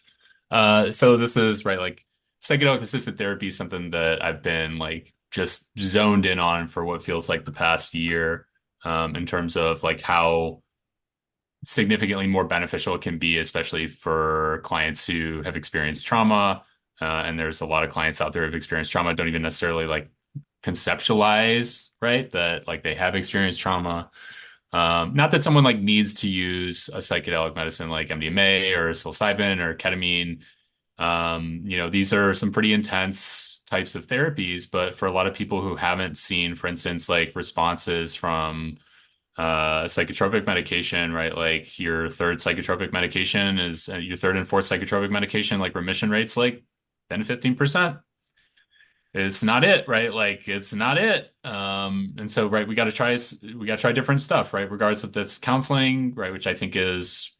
So this is right, like psychedelic assisted therapy is something that I've been like just zoned in on for what feels like the past year, in terms of like how significantly more beneficial it can be, especially for clients who have experienced trauma. And there's a lot of clients out there who've experienced trauma, don't even necessarily like conceptualize, right, that like they have experienced trauma. Not that someone like needs to use a psychedelic medicine like MDMA or psilocybin or ketamine. These are some pretty intense types of therapies, but for a lot of people who haven't seen, for instance, like responses from psychotropic medication, right? Like your third psychotropic medication is your third and fourth psychotropic medication, like remission rates like 10 to 15%. It's not it, right? Like it's not it. And so, right, we got to try different stuff, right? Regardless of this counseling, right? Which I think is,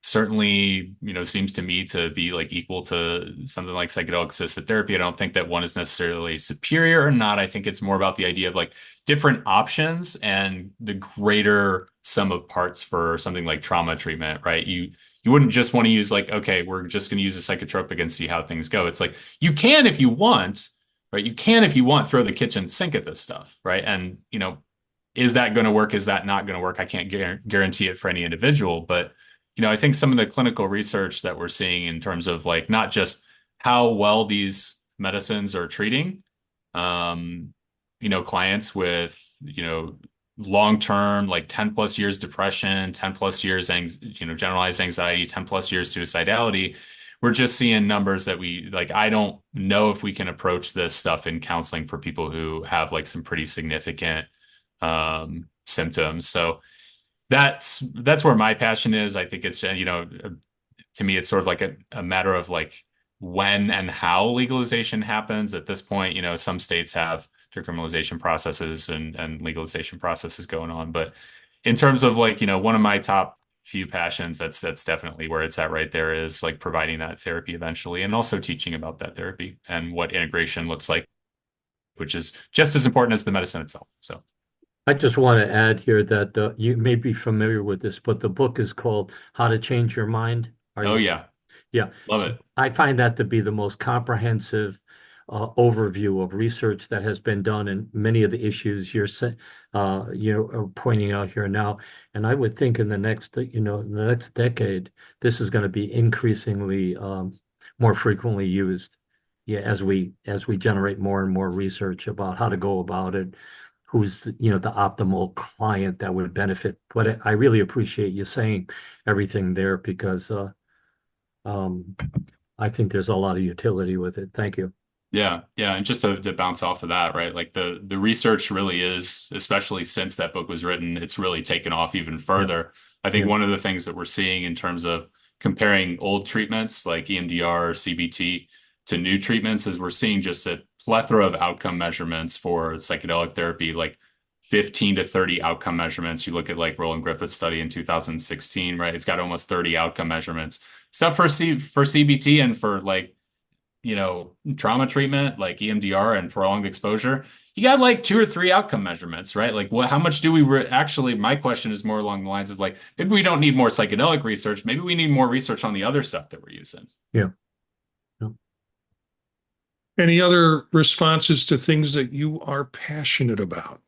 certainly, seems to me to be like equal to something like psychedelic assisted therapy. I don't think that one is necessarily superior or not. I think it's more about the idea of like different options and the greater sum of parts for something like trauma treatment, right? You wouldn't just want to use like, okay, we're just going to use a psychotropic and see how things go. It's like you can if you want, right? You can if you want throw the kitchen sink at this stuff, right? And is that going to work? Is that not going to work? I can't guarantee it for any individual, but I think some of the clinical research that we're seeing in terms of like not just how well these medicines are treating, clients with, long-term, like 10 plus years depression, 10 plus years, generalized anxiety, 10 plus years suicidality. We're just seeing numbers that I don't know if we can approach this stuff in counseling for people who have like some pretty significant, symptoms. So, that's where my passion is. I think it's, to me, it's sort of like a matter of like when and how legalization happens. At this point, some states have decriminalization processes and legalization processes going on. But in terms of like, one of my top few passions, that's definitely where it's at right there, is like providing that therapy eventually, and also teaching about that therapy and what integration looks like, which is just as important as the medicine itself. So. I just want to add here that you may be familiar with this, but the book is called How to Change Your Mind. Oh, yeah. Yeah. Love So it. I find that to be the most comprehensive overview of research that has been done and many of the issues you're pointing out here now. And I would think in the next, in the next decade, this is going to be increasingly more frequently used. Yeah, as we generate more and more research about how to go about it, who's the optimal client that would benefit. But I really appreciate you saying everything there because I think there's a lot of utility with it. Thank you. Yeah, yeah, and just to bounce off of that, right? Like the research really is, especially since that book was written, it's really taken off even further. I think Yeah. one of the things that we're seeing in terms of comparing old treatments like EMDR or CBT to new treatments is we're seeing just a plethora of outcome measurements for psychedelic therapy, like 15 to 30 outcome measurements. You look at like Roland Griffith's study in 2016, right? It's got almost 30 outcome measurements. Stuff for CBT and for like trauma treatment like EMDR and prolonged exposure, you got like 2 or 3 outcome measurements, right? Like how much do we actually, my question is more along the lines of like, maybe we don't need more psychedelic research. Maybe we need more research on the other stuff that we're using. Yeah. Any other responses to things that you are passionate about?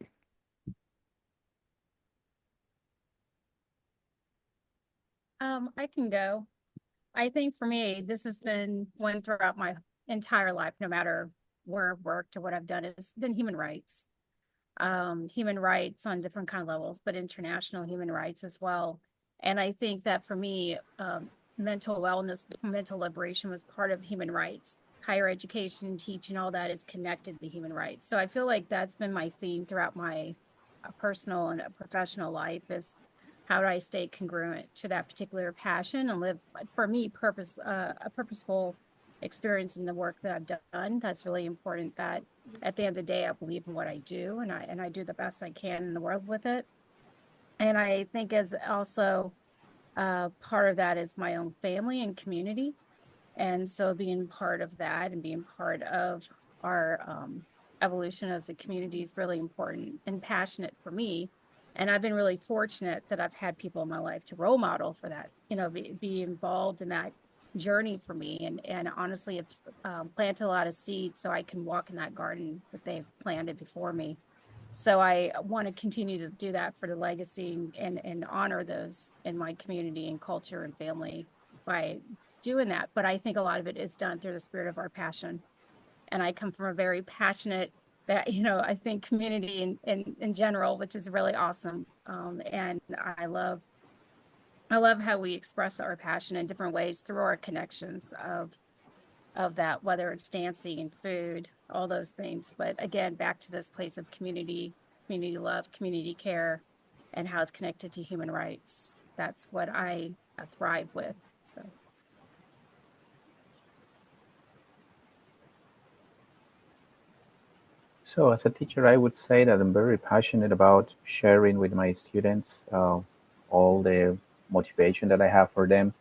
I can go. I think for me, this has been one throughout my entire life, no matter where I've worked or what I've done, it's been human rights. Human rights on different kind of levels, but international human rights as well. And I think that for me, mental wellness, mental liberation was part of human rights. Higher education, teaching, all that is connected to human rights. So I feel like that's been my theme throughout my personal and professional life is how do I stay congruent to that particular passion and live, for me, a purposeful experience in the work that I've done. That's really important, that at the end of the day, I believe in what I do and I do the best I can in the world with it. And I think as also part of that is my own family and community. And so being part of that and being part of our evolution as a community is really important and passionate for me. And I've been really fortunate that I've had people in my life to role model for that, be involved in that journey for me. And honestly, have planted a lot of seeds so I can walk in that garden that they've planted before me. So I want to continue to do that for the legacy and honor those in my community and culture and family by doing that. But I think a lot of it is done through the spirit of our passion. And I come from a very passionate, I think community in general, which is really awesome. And I love how we express our passion in different ways through our connections of that, whether it's dancing and food, all those things. But again, back to this place of community love, community care, and how it's connected to human rights. That's what I thrive with. So as a teacher, I would say that I'm very passionate about sharing with my students all the motivation that I have for them.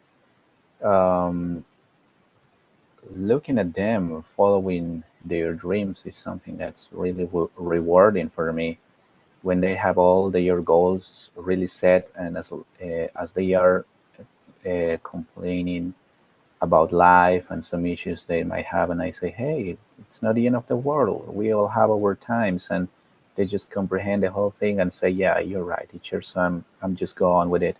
Looking at them following their dreams is something that's really rewarding for me when they have all their goals really set, and as they are complaining about life and some issues they might have, and I say, hey, it's not the end of the world. We all have our times, and they just comprehend the whole thing and say, yeah, you're right, teacher. So I'm just go on with it.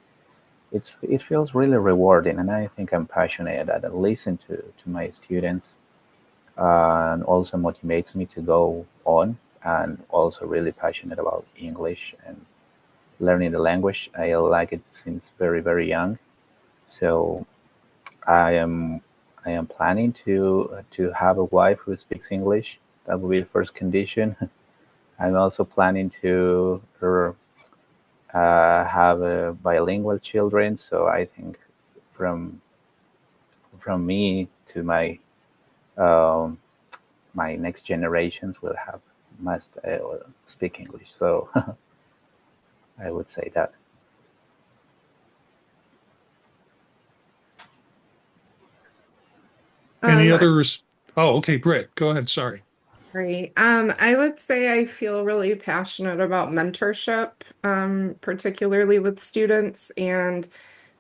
It feels really rewarding, and I think I'm passionate that I listen to my students, and also motivates me to go on, and also really passionate about English and learning the language. I like it since very, very young. So I am planning to have a wife who speaks English. That will be the first condition. I'm also planning to have bilingual children. So I think from me to my next generations will must speak English. So I would say that. Any other? Oh, okay, Britt, go ahead. Sorry. Great. I would say I feel really passionate about mentorship, particularly with students and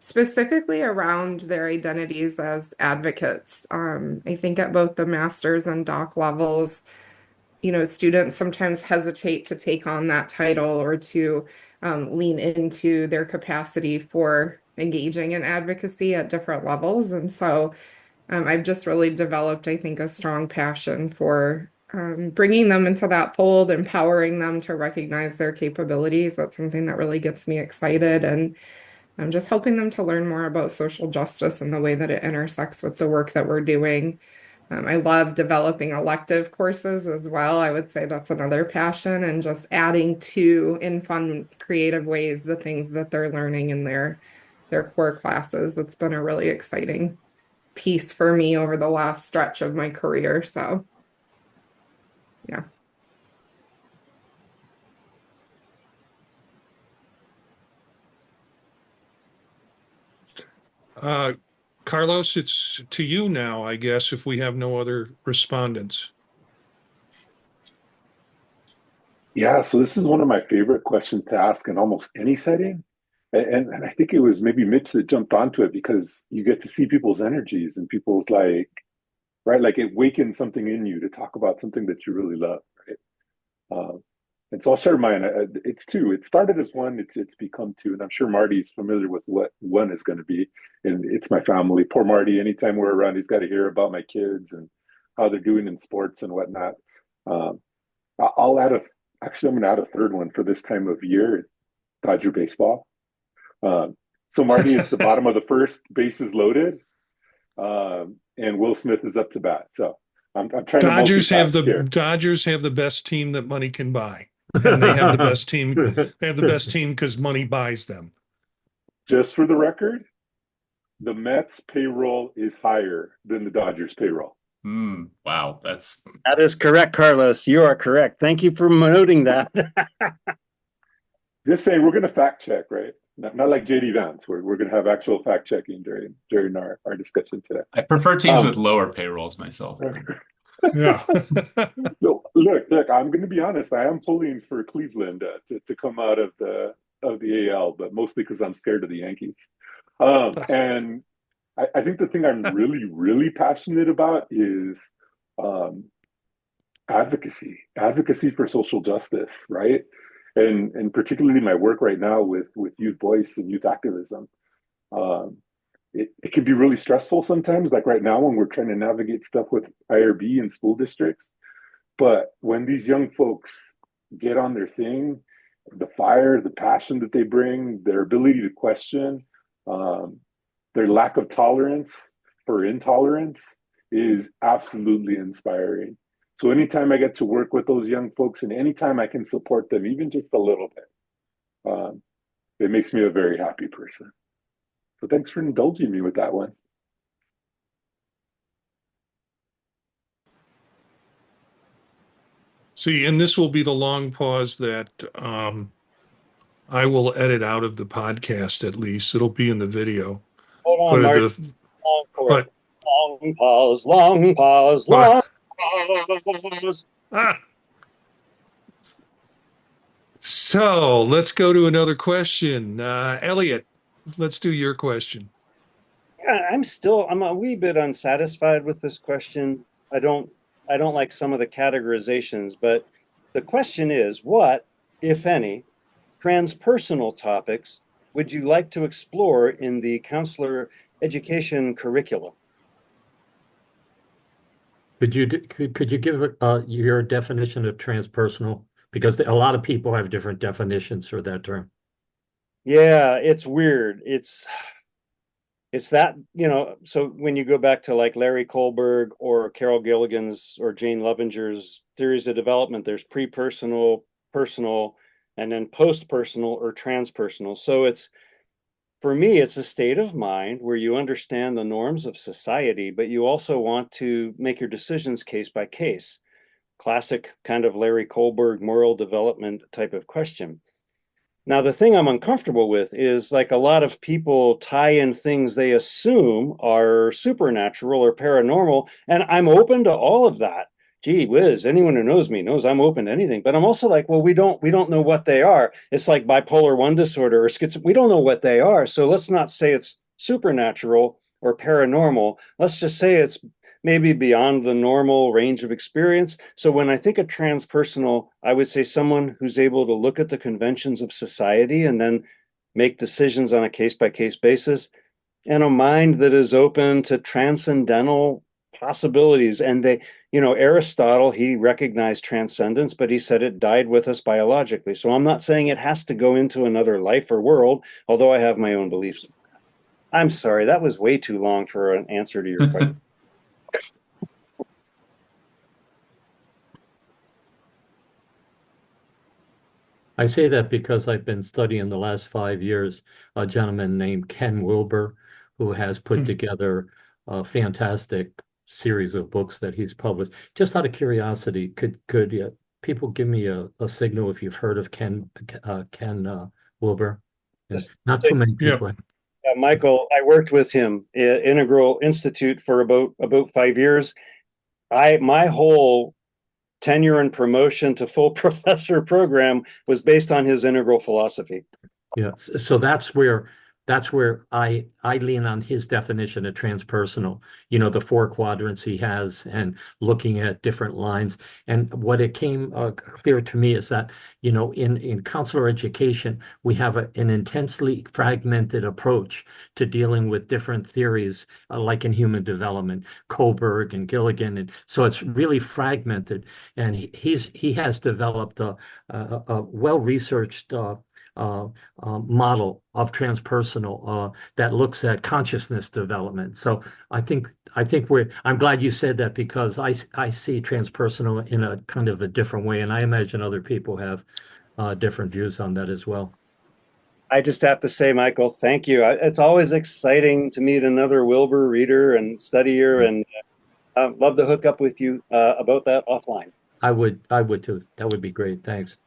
specifically around their identities as advocates. I think at both the master's and doc levels, students sometimes hesitate to take on that title or to lean into their capacity for engaging in advocacy at different levels. And so I've just really developed, I think, a strong passion for bringing them into that fold, empowering them to recognize their capabilities. That's something that really gets me excited. And just helping them to learn more about social justice and the way that it intersects with the work that we're doing. I love developing elective courses as well. I would say that's another passion, and just adding to, in fun, creative ways, the things that they're learning in their core classes. That's been a really exciting piece for me over the last stretch of my career. So, yeah. Carlos, it's to you now, I guess, if we have no other respondents. Yeah, so this is one of my favorite questions to ask in almost any setting. And I think it was maybe Mitch that jumped onto it because you get to see people's energies and people's like, right? Like it wakens something in you to talk about something that you really love, right? And so I'll share mine. It's two. It started as one. It's become two. And I'm sure Marty's familiar with what one is going to be. And it's my family. Poor Marty. Anytime we're around, he's got to hear about my kids and how they're doing in sports and whatnot. I'll add actually, I'm going to add a third one for this time of year. Dodger baseball. So Marty, it's the bottom of the first, bases loaded, and Will Smith is up to bat. So I'm trying Dodgers to have here. Dodgers have the best team that money can buy, and they have the best team. They have the best team because money buys them. Just for the record, the Mets payroll is higher than the Dodgers payroll. Wow, that is correct, Carlos. You are correct. Thank you for noting that. Just saying, we're going to fact check, right? Not like JD Vance. We're going to have actual fact checking during our discussion today. I prefer teams with lower payrolls myself. Yeah. No, look. I'm going to be honest. I am pulling for Cleveland to come out of the AL, but mostly because I'm scared of the Yankees. And I think the thing I'm really, really passionate about is advocacy for social justice, right? And particularly my work right now with youth voice and youth activism. It can be really stressful sometimes, like right now when we're trying to navigate stuff with IRB and school districts. But when these young folks get on their thing, the fire, the passion that they bring, their ability to question, their lack of tolerance for intolerance is absolutely inspiring. So anytime I get to work with those young folks and anytime I can support them, even just a little bit, it makes me a very happy person. So thanks for indulging me with that one. See, and this will be the long pause that I will edit out of the podcast. At least it'll be in the video. Hold on, But Marty. Long pause, long pause, long pause. So let's go to another question. Elliot, let's do your question. Yeah, I'm a wee bit unsatisfied with this question. I don't like some of the categorizations, but the question is, what, if any, transpersonal topics would you like to explore in the counselor education curriculum? Could you give your definition of transpersonal? Because a lot of people have different definitions for that term. Yeah, it's weird. It's that, so when you go back to like Larry Kohlberg or Carol Gilligan's or Jane Lovinger's theories of development, there's pre-personal, personal, and then post-personal or transpersonal. So for me, it's a state of mind where you understand the norms of society, but you also want to make your decisions case by case. Classic kind of Larry Kohlberg moral development type of question. Now, the thing I'm uncomfortable with is like a lot of people tie in things they assume are supernatural or paranormal, and I'm open to all of that. gee whiz, anyone who knows me knows I'm open to anything. But I'm also like, well, we don't know what they are. It's like bipolar 1 disorder or we don't know what they are. So let's not say it's supernatural or paranormal. Let's just say it's maybe beyond the normal range of experience. So when I think of transpersonal, I would say someone who's able to look at the conventions of society and then make decisions on a case-by-case basis, and a mind that is open to transcendental possibilities. And Aristotle, he recognized transcendence, but he said it died with us biologically. So I'm not saying it has to go into another life or world, although I have my own beliefs. I'm sorry, that was way too long for an answer to your question. I say that because I've been studying the last 5 years a gentleman named Ken Wilber, who has put together a fantastic series of books that he's published. Just out of curiosity, could people give me a signal if you've heard of Ken Wilber? Not too many people. Michael, I worked with him at Integral Institute for about 5 years. My whole tenure and promotion to full professor program was based on his integral philosophy. Yeah, so that's where I lean on his definition of transpersonal, the 4 quadrants he has and looking at different lines. And what it came clear to me is that, in counselor education, we have an intensely fragmented approach to dealing with different theories, like in human development, Kohlberg and Gilligan. And so it's really fragmented. And he has developed a well-researched model of transpersonal that looks at consciousness development. So I think I'm glad you said that, because I see transpersonal in a kind of a different way, and I imagine other people have different views on that as well. I just have to say, Michael, thank you. It's always exciting to meet another Wilber reader and studier, and I'd love to hook up with you about that offline. I would too. That would be great. Thanks.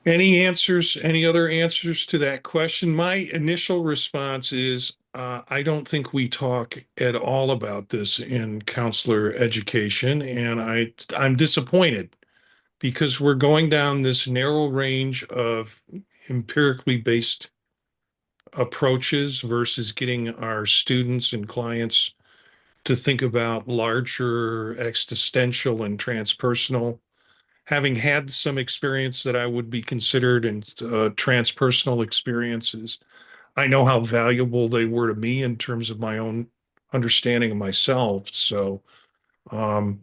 Any other answers to that question? My initial response is I don't think we talk at all about this in counselor education, and I'm disappointed because we're going down this narrow range of empirically based approaches versus getting our students and clients to think about larger existential and transpersonal. Having had some experience that I would be considered in transpersonal experiences, I know how valuable they were to me in terms of my own understanding of myself. So, my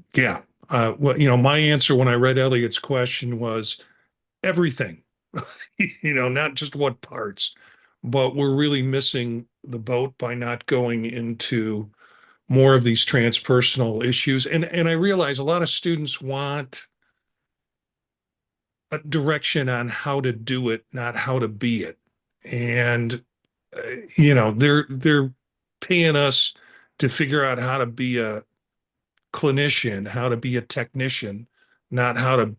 answer when I read Elliot's question was everything, not just what parts, but we're really missing the boat by not going into more of these transpersonal issues. And I realize a lot of students want a direction on how to do it, not how to be it. And they're paying us to figure out how to be a clinician, how to be a technician, not how to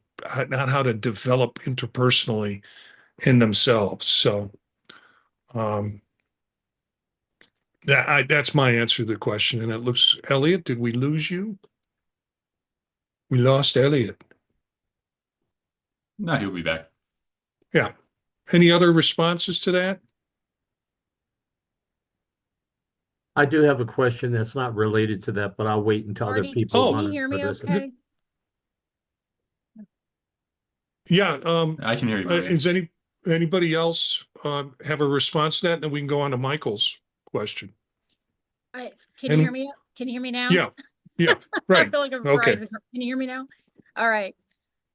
develop interpersonally in themselves. So that's my answer to the question. And it looks, Elliot, did we lose you? We lost Elliot. No, he'll be back. Yeah. Any other responses to that? I do have a question that's not related to that, but I'll wait until other people. Can you hear me okay? Yeah. I can hear you. Is anybody else have a response to that? And then we can go on to Michael's question. Can you hear me? Can you hear me now? Yeah. Right. I feel like I'm okay. Can you hear me now? All right.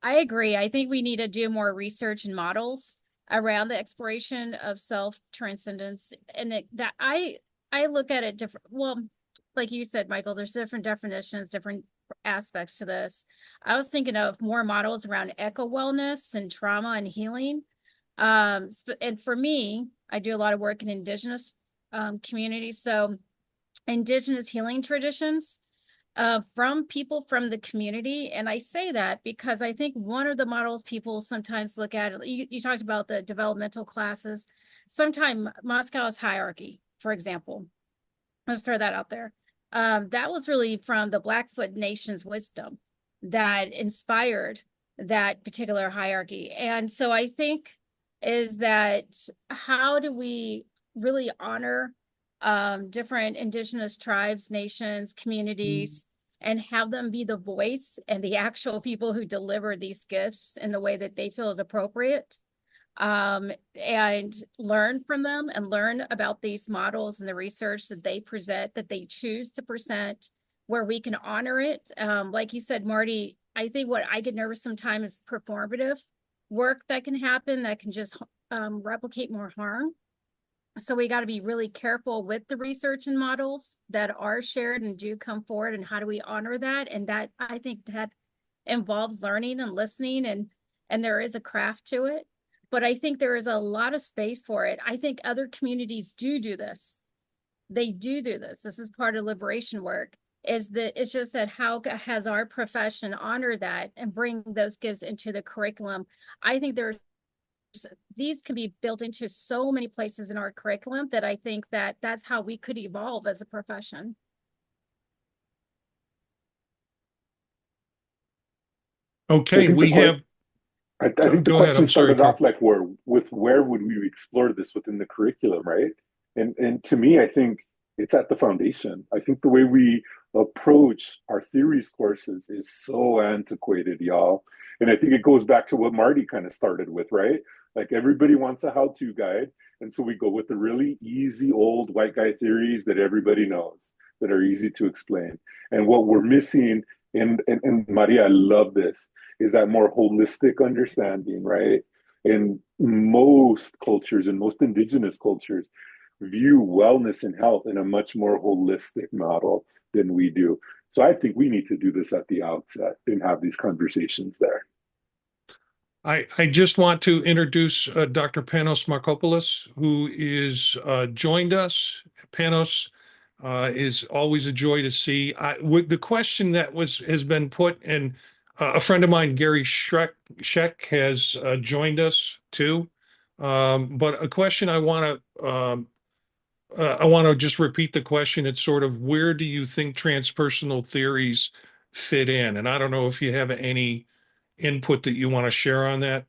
I agree. I think we need to do more research and models around the exploration of self-transcendence. And that I look at it different. Well, like you said, Michael, there's different definitions, different aspects to this. I was thinking of more models around eco-wellness and trauma and healing. And for me, I do a lot of work in indigenous communities. So indigenous healing traditions from people from the community. And I say that because I think one of the models people sometimes look at, you talked about the developmental classes, sometimes Moscow's hierarchy, for example. Let's throw that out there. that was really from the Blackfoot Nation's wisdom that inspired that particular hierarchy. And so I think is that how do we really honor different indigenous tribes, nations, communities, and have them be the voice and the actual people who deliver these gifts in the way that they feel is appropriate, and learn from them and learn about these models and the research that they present, that they choose to present, where we can honor it. Like you said, Marty, I think what I get nervous sometimes is performative work that can happen that can just replicate more harm. So we got to be really careful with the research and models that are shared and do come forward, and how do we honor that? And that, I think, that involves learning and listening, and there is a craft to it. But I think there is a lot of space for it. I think other communities do this. They do this. This is part of liberation work. Is that it's just that how has our profession honored that and bring those gifts into the curriculum? I think these can be built into so many places in our curriculum that I think that that's how we could evolve as a profession. Okay, we have. I think the Go ahead. question I'm sorry, started off Carl. like where would we explore this within the curriculum, right? And to me, I think it's at the foundation. I think the way we approach our theories courses is so antiquated, y'all. And I think it goes back to what Marty kind of started with, right? Like everybody wants a how-to guide. And so we go with the really easy old white guy theories that everybody knows, that are easy to explain. And what we're missing, and Maria, I love this, is that more holistic understanding, right? And most cultures and most indigenous cultures view wellness and health in a much more holistic model than we do. So I think we need to do this at the outset and have these conversations there. I just want to introduce Dr. Panos Markopoulos, who is joined us. Panos is always a joy to see. With the question that has been put, and a friend of mine, Gary Sherck, has joined us too. But a question I want to just repeat the question. It's sort of, where do you think transpersonal theories fit in? And I don't know if you have any input that you want to share on that,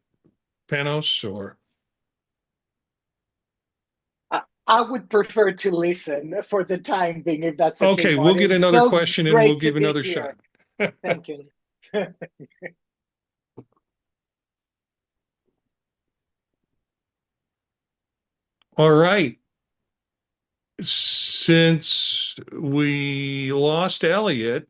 Panos, or? I would prefer to listen for the time being, if that's okay. Okay, we'll get another question and we'll give another shot. Thank you. All right. Since we lost Elliot,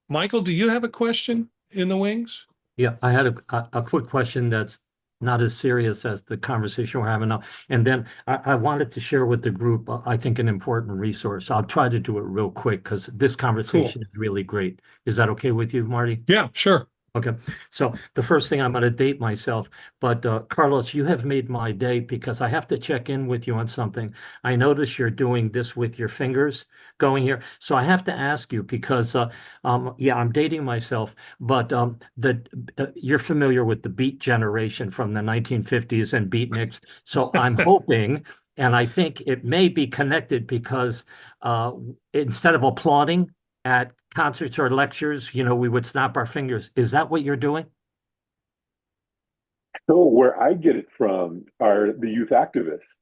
Michael, do you have a question in the wings? Yeah, I had a quick question that's not as serious as the conversation we're having now. And then I wanted to share with the group, I think, an important resource. I'll try to do it real quick because this conversation is really great. Is that okay with you, Marty? Yeah, sure. Okay, so the first thing, I'm going to date myself, but Carlos, you have made my day because I have to check in with you on something. I notice you're doing this with your fingers going here. So I have to ask you because, yeah, I'm dating myself, but you're familiar with the Beat generation from the 1950s and beatniks. So I'm hoping, and I think it may be connected because instead of applauding at concerts or lectures, we would snap our fingers. Is that what you're doing? So where I get it from are the youth activists.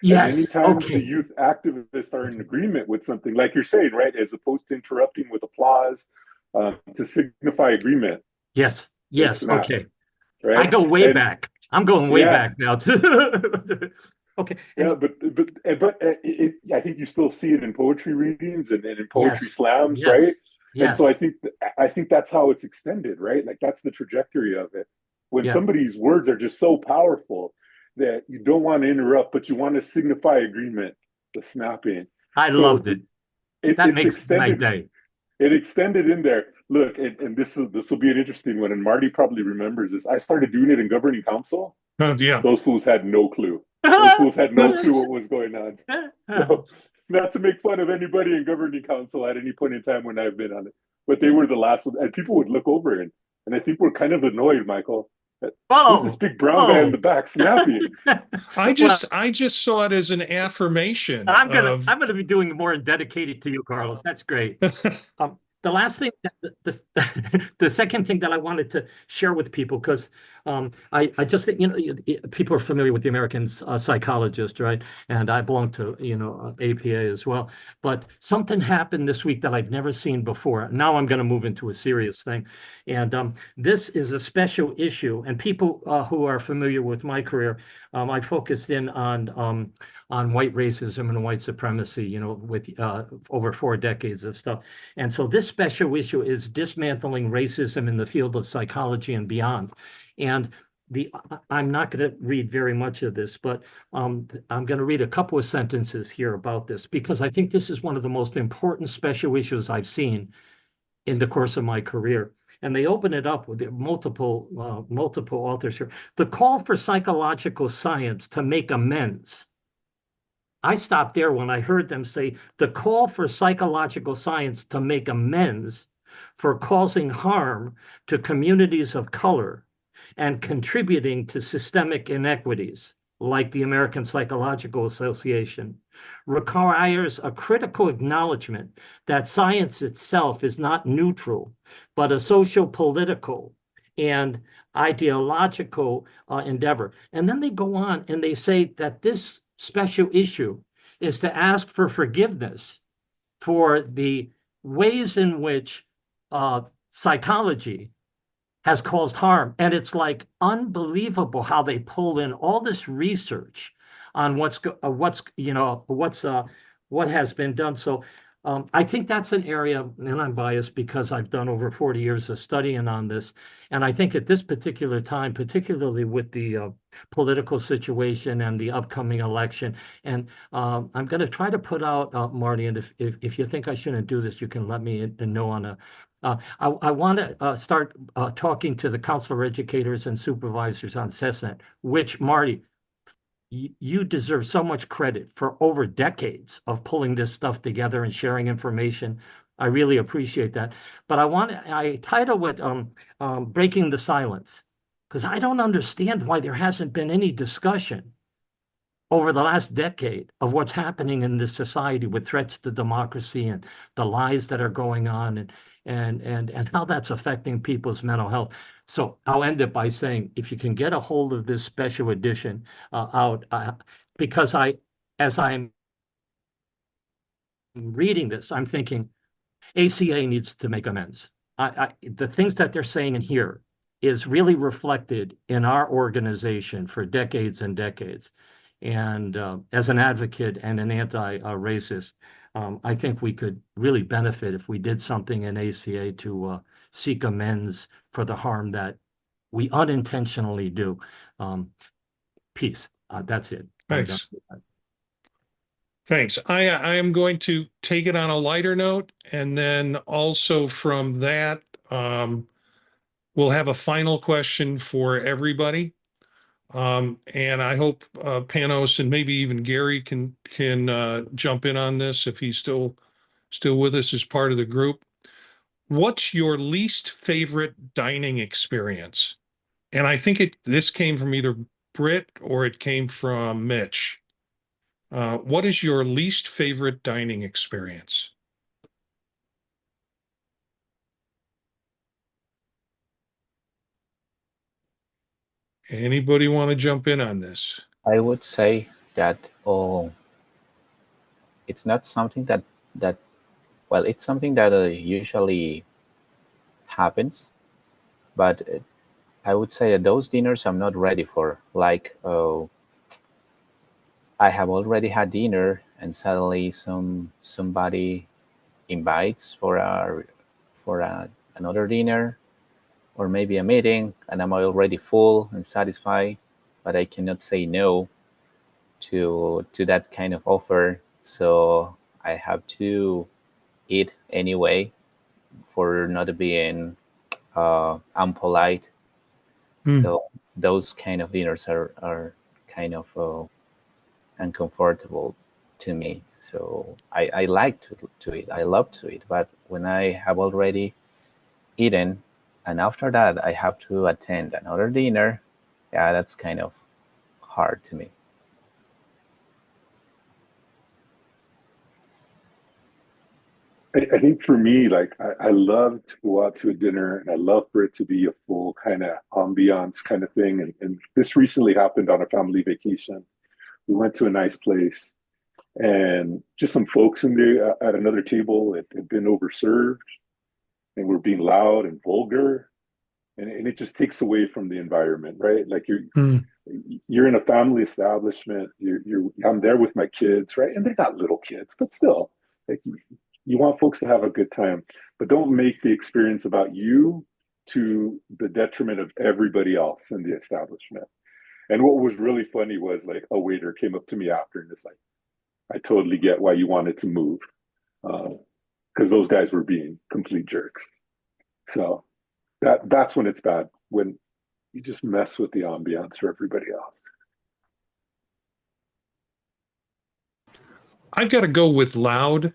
Yes. And anytime Okay. the youth activists are in agreement with something, like you're saying, right, as opposed to interrupting with applause to signify agreement. Yes. Yes. Snap, okay. Right? I go way back. I'm going way back now. Okay. Yeah, but I think you still see it in poetry readings and in poetry slams, right? And so I think that's how it's extended, right? Like that's the trajectory of it. When somebody's words are just so powerful that you don't want to interrupt, but you want to signify agreement, the snapping. I loved it. That makes my day. It extended in there. Look, and this will be an interesting one, and Marty probably remembers this. I started doing it in governing council. Yeah. Those fools had no clue. Those fools had no clue what was going on. So, not to make fun of anybody in governing council at any point in time when I've been on it, but they were the last one, and people would look over and I think we're kind of annoyed, Michael, Who's this big brown guy in the back snapping? I just saw it as an affirmation of I'm gonna be doing more dedicated to you, Carlos. That's great. The last thing, the second thing that I wanted to share with people, because I just think, people are familiar with the American psychologist, right? And I belong to, APA as well. But something happened this week that I've never seen before. Now I'm going to move into a serious thing. And this is a special issue. And people who are familiar with my career, I focused in on white racism and white supremacy, with over 4 decades of stuff. And so this special issue is dismantling racism in the field of psychology and beyond. And I'm not going to read very much of this, but I'm going to read a couple of sentences here about this, because I think this is one of the most important special issues I've seen in the course of my career. And they open it up with multiple authors here. The call for psychological science to make amends. I stopped there when I heard them say the call for psychological science to make amends for causing harm to communities of color and contributing to systemic inequities, like the American Psychological Association, requires a critical acknowledgement that science itself is not neutral, but a social-political and ideological endeavor. And then they go on and they say that this special issue is to ask for forgiveness for the ways in which psychology has caused harm. And it's like unbelievable how they pull in all this research on what has been done. So I think that's an area, and I'm biased because I've done over 40 years of studying on this. And I think at this particular time, particularly with the political situation and the upcoming election, and I'm going to try to put out, Marty, and if you think I shouldn't do this, you can let me know on a. I want to start talking to the counselor educators and supervisors on CESNET, which, Marty, you deserve so much credit for over decades of pulling this stuff together and sharing information. I really appreciate that. But I title it Breaking the Silence, because I don't understand why there hasn't been any discussion over the last decade of what's happening in this society with threats to democracy and the lies that are going on and how that's affecting people's mental health. So I'll end it by saying, if you can get a hold of this special edition out, because as I'm reading this, I'm thinking ACA needs to make amends. The things that they're saying in here is really reflected in our organization for decades and decades. And as an advocate and an anti-racist, I think we could really benefit if we did something in ACA to seek amends for the harm that we unintentionally do. Peace. That's it. Thanks. Thanks. I am going to take it on a lighter note, and then also from that, we'll have a final question for everybody. And I hope Panos and maybe even Gary can jump in on this if he's still with us as part of the group. What's your least favorite dining experience? And I think this came from either Britt or it came from Mitch. What is your least favorite dining experience? Anybody want to jump in on this? I would say that it's not something that well, it's something that usually happens, but I would say that those dinners I'm not ready for. Like, I have already had dinner, and suddenly somebody invites for another dinner, or maybe a meeting, and I'm already full and satisfied, but I cannot say no to that kind of offer. So I have to eat anyway for not being unpolite. So those kind of dinners are kind of uncomfortable to me. So I like to eat. I love to eat, but when I have already eaten, and after that I have to attend another dinner. Yeah, that's kind of hard to me. I think for me, like I love to go out to a dinner and I love for it to be a full kind of ambiance kind of thing. And this recently happened on a family vacation. We went to a nice place and just some folks in there at another table had been overserved and were being loud and vulgar. And it just takes away from the environment, right? Like Mm. you're in a family establishment. I'm there with my kids, right? And they're not little kids, but still, like you want folks to have a good time, but don't make the experience about you to the detriment of everybody else in the establishment. And what was really funny was like a waiter came up to me after and just like, I totally get why you wanted to move, because those guys were being complete jerks. So that's when it's bad, when you just mess with the ambiance for everybody else. I've got to go with loud.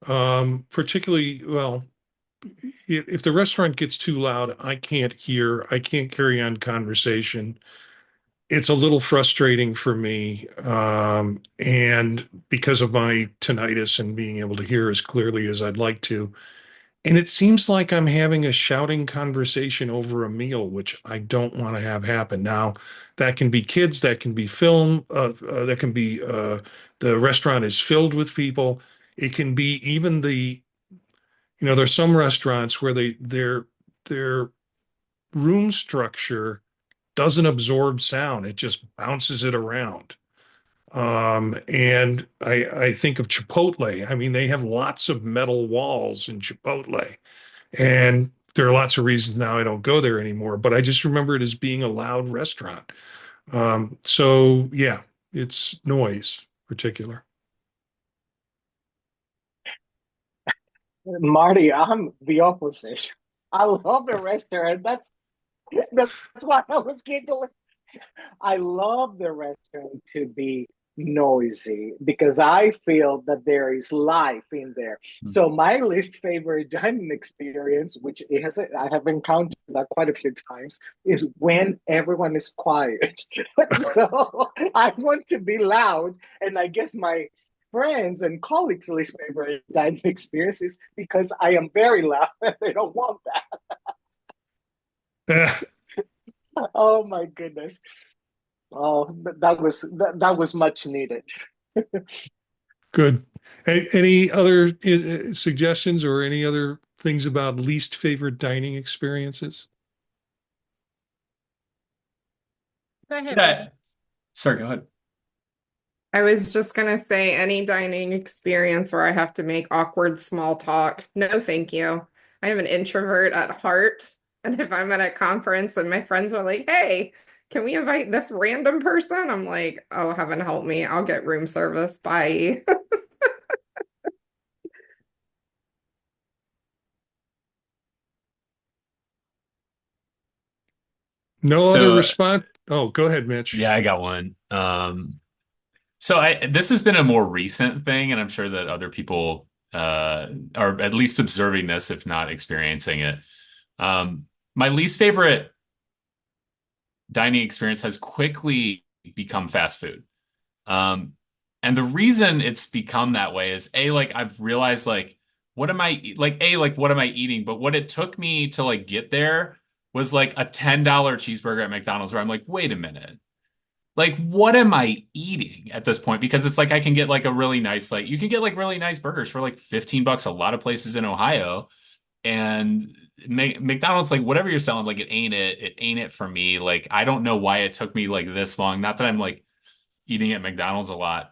Particularly, well, if the restaurant gets too loud, I can't hear, I can't carry on conversation. It's a little frustrating for me. And because of my tinnitus and being able to hear as clearly as I'd like to. And it seems like I'm having a shouting conversation over a meal, which I don't want to have happen. Now, that can be kids, that can be film, that can be the restaurant is filled with people. It can be even there's some restaurants where their room structure doesn't absorb sound. It just bounces it around. And I think of Chipotle. I mean, they have lots of metal walls in Chipotle. And there are lots of reasons now I don't go there anymore, but I just remember it as being a loud restaurant. So yeah, it's noise particular. Marty, I'm the opposite. I love the restaurant. That's why I was giggling. I love the restaurant to be noisy because I feel that there is life in there. So my least favorite dining experience, which I have encountered that quite a few times, is when everyone is quiet. So I want to be loud, and I guess my friends and colleagues' least favorite dining experience is because I am very loud and they don't want that. Oh my goodness. Oh, that was much needed. Good. Any other suggestions or any other things about least favorite dining experiences? Go ahead, Yeah. Marty. Sorry, go ahead. I was just gonna say any dining experience where I have to make awkward small talk. No, thank you. I am an introvert at heart. And if I'm at a conference and my friends are like, hey, can we invite this random person? I'm like, oh, heaven help me. I'll get room service. Bye. No So, other response? Oh, go ahead, Mitch. Yeah, I got one. So this has been a more recent thing, and I'm sure that other people are at least observing this, if not experiencing it. My least favorite dining experience has quickly become fast food. And the reason it's become that way is like I've realized what am I what am I eating? But what it took me to get there was like a $10 cheeseburger at McDonald's where I'm like, wait a minute. Like, what am I eating at this point? Because it's like I can get a really nice, you can get really nice burgers for $15 a lot of places in Ohio. And McDonald's, whatever you're selling, it ain't it for me. I don't know why it took me this long. Not that I'm eating at McDonald's a lot,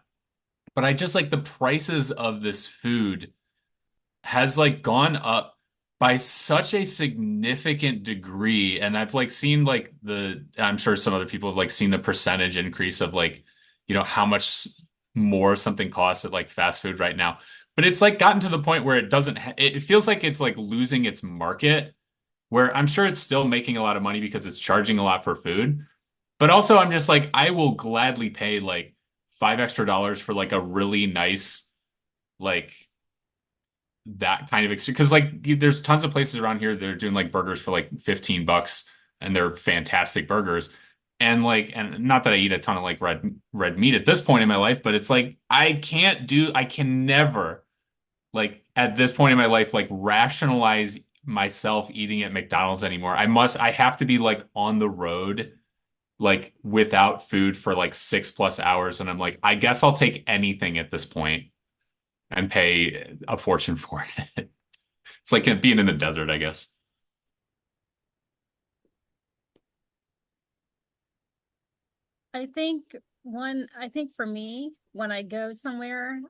but I just the prices of this food has gone up by such a significant degree. And I've seen I'm sure some other people have seen the percentage increase of how much more something costs at fast food right now. But it's gotten to the point where it feels like it's losing its market, where I'm sure it's still making a lot of money because it's charging a lot for food. But also I'm just I will gladly pay $5 extra for a really nice, that kind of experience. Because there's tons of places around here that are doing like burgers for like $15 and they're fantastic burgers. And not that I eat a ton of like red meat at this point in my life, but it's like I can never like at this point in my life like rationalize myself eating at McDonald's anymore. I have to be like on the road like without food for like 6+ hours, and I'm like, I guess I'll take anything at this point and pay a fortune for it. It's like being in the desert, I guess. I think for me, when I go somewhere,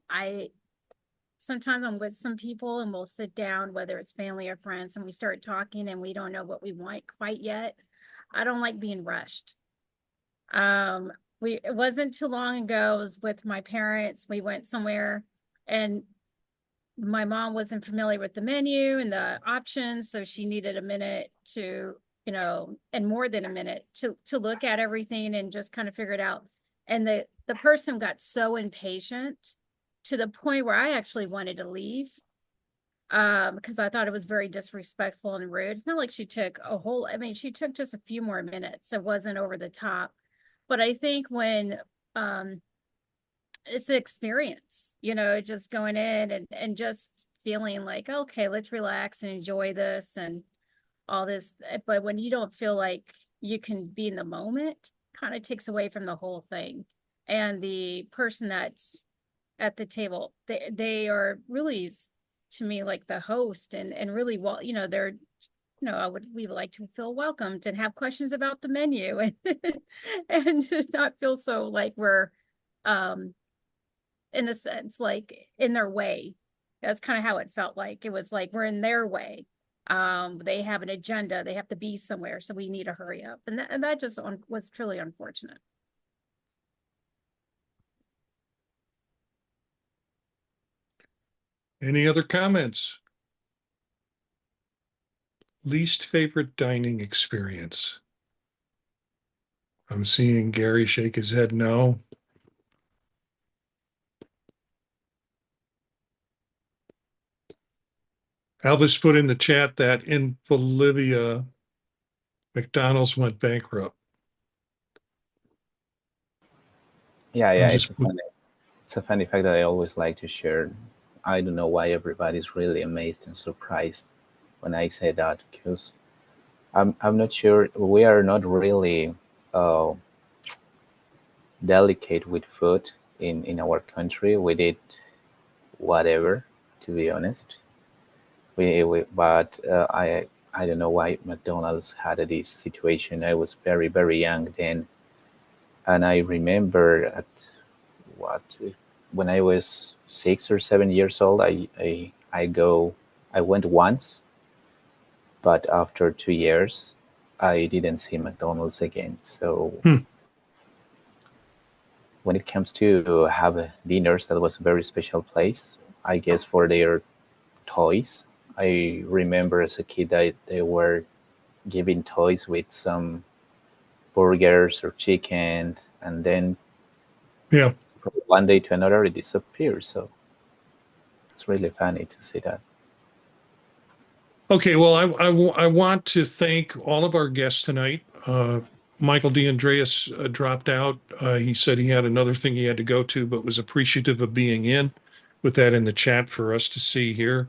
sometimes I'm with some people and we'll sit down, whether it's family or friends, and we start talking and we don't know what we want quite yet. I don't like being rushed. It wasn't too long ago, I was with my parents. We went somewhere and my mom wasn't familiar with the menu and the options, so she needed a minute to, and more than a minute to look at everything and just kind of figure it out. And the person got so impatient to the point where I actually wanted to leave because I thought it was very disrespectful and rude. It's not like she took she took just a few more minutes. It wasn't over the top. But I think when it's an experience, just going in and just feeling like, okay, let's relax and enjoy this and all this. But when you don't feel like you can be in the moment, kind of takes away from the whole thing. And the person that's at the table, they are really, to me, like the host and really, well, they're, we would like to feel welcomed and have questions about the menu and and not feel so like we're in a sense like in their way. That's kind of how it felt like. It was like we're in their way. They have an agenda, they have to be somewhere, so we need to hurry up. And that just was truly unfortunate. Any other comments? Least favorite dining experience? I'm seeing Gary shake his head no. Elvis put in the chat that in Bolivia, McDonald's went bankrupt. Yeah, It's it's a funny fact that I always like to share. I don't know why everybody's really amazed and surprised when I say that, because I'm not sure. We are not really delicate with food in our country. We did whatever, to be honest. But I don't know why McDonald's had this situation. I was very, very young then, and I remember when I was 6 or 7 years old, I went once, but after 2 years, I didn't see McDonald's again. So when it comes to have dinners, that was a very special place, I guess, for their toys. I remember as a kid that they were giving toys with some burgers or chicken, and then from one day to another it disappears. So it's really funny to see that. Okay, well, I want to thank all of our guests tonight. Michael DeAndreas dropped out. He said he had another thing he had to go to, but was appreciative of being in. Put that in the chat for us to see here.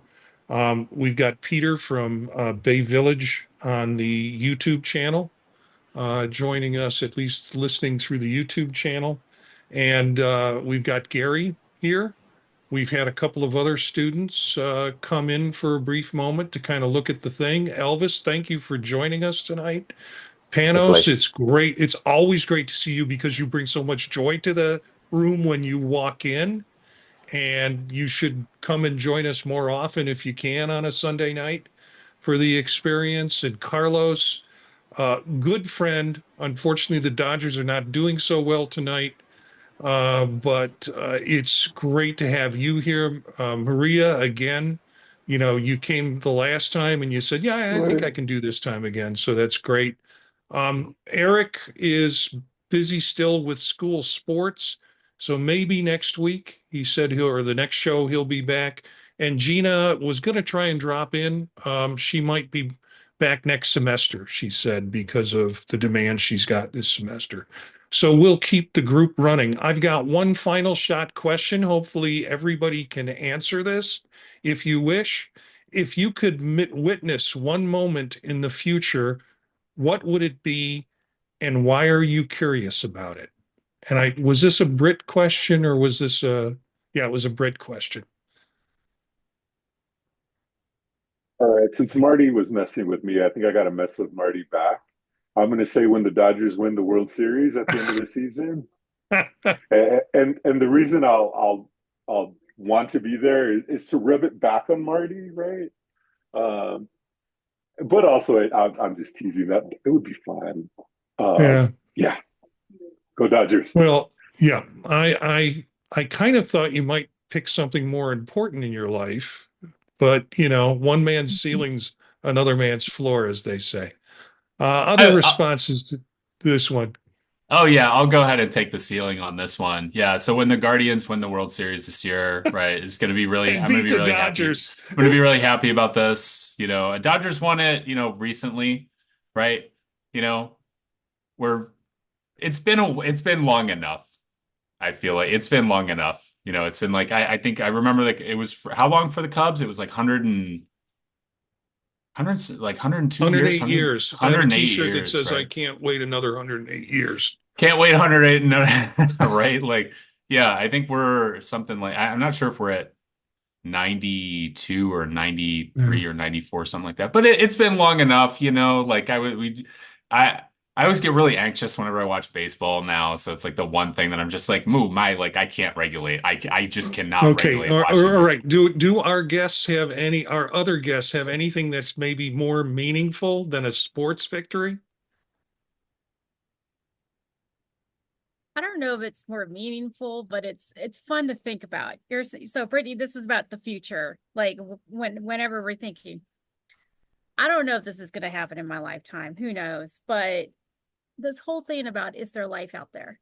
We've got Peter from Bay Village on the YouTube channel joining us, at least listening through the YouTube channel. And we've got Gary here. We've had a couple of other students come in for a brief moment to kind of look at the thing. Elvis, thank you for joining us tonight. Panos, it's great. It's always great to see you because you bring so much joy to the room when you walk in. And you should come and join us more often if you can on a Sunday night for the experience. And Carlos, good friend. Unfortunately, the Dodgers are not doing so well tonight. But it's great to have you here. Maria, again, you came the last time and you said, yeah, I think I can do this time again. So that's great. Eric is busy still with school sports. So maybe next week, he said or the next show, he'll be back. And Gina was going to try and drop in. She might be back next semester, she said, because of the demand she's got this semester. So we'll keep the group running. I've got one final shot question. Hopefully everybody can answer this if you wish. If you could witness one moment in the future, what would it be and why are you curious about it? And was this a Brit question or was this yeah, it was a Brit question. All right, since Marty was messing with me, I think I got to mess with Marty back. I'm going to say when the Dodgers win the World Series at the end of the season, and the reason I'll want to be there is to rub it back on Marty, right? But also, I'm just teasing that it would be fun. Yeah. Yeah, go Dodgers. Well, yeah, I kind of thought you might pick something more important in your life, but one man's ceiling's another man's floor, as they say. Other responses to this one. Oh yeah, I'll go ahead and take the ceiling on this one. Yeah, so when the Guardians win the World Series this year, right, it's going to be really, I'm going to be really Dodgers. happy. I'm going to be really happy about this. Dodgers won it, recently, right? We're it's been long enough. I feel like it's been long enough. It's been like I think I remember like it was how long for the Cubs? It was like 102 108 years. I have a t-shirt that says right? I can't wait another 108 years. Can't wait 108 no, right? Like yeah, I think we're something like I'm not sure if we're at 92 or 93 or 94 something like that. But it's been long enough, like I always get really anxious whenever I watch baseball now. So it's like the one thing that I'm just like, I can't regulate. I just cannot regulate watching all right. Do our guests have our other guests have anything that's maybe more meaningful than a sports victory? I don't know if it's more meaningful, but it's fun to think about. So Brittany, this is about the future. Like whenever we're thinking, I don't know if this is going to happen in my lifetime. Who knows? But this whole thing about is there life out there?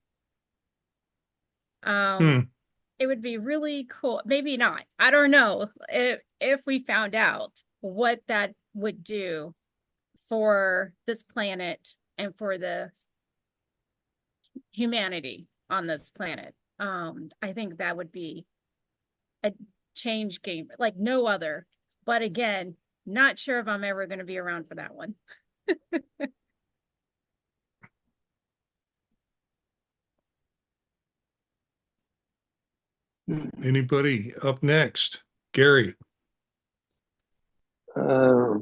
It would be really cool. Maybe not. I don't know if we found out what that would do for this planet and for the humanity on this planet. I think that would be a change game like no other. But again, not sure if I'm ever going to be around for that one. Anybody up next? Gary. What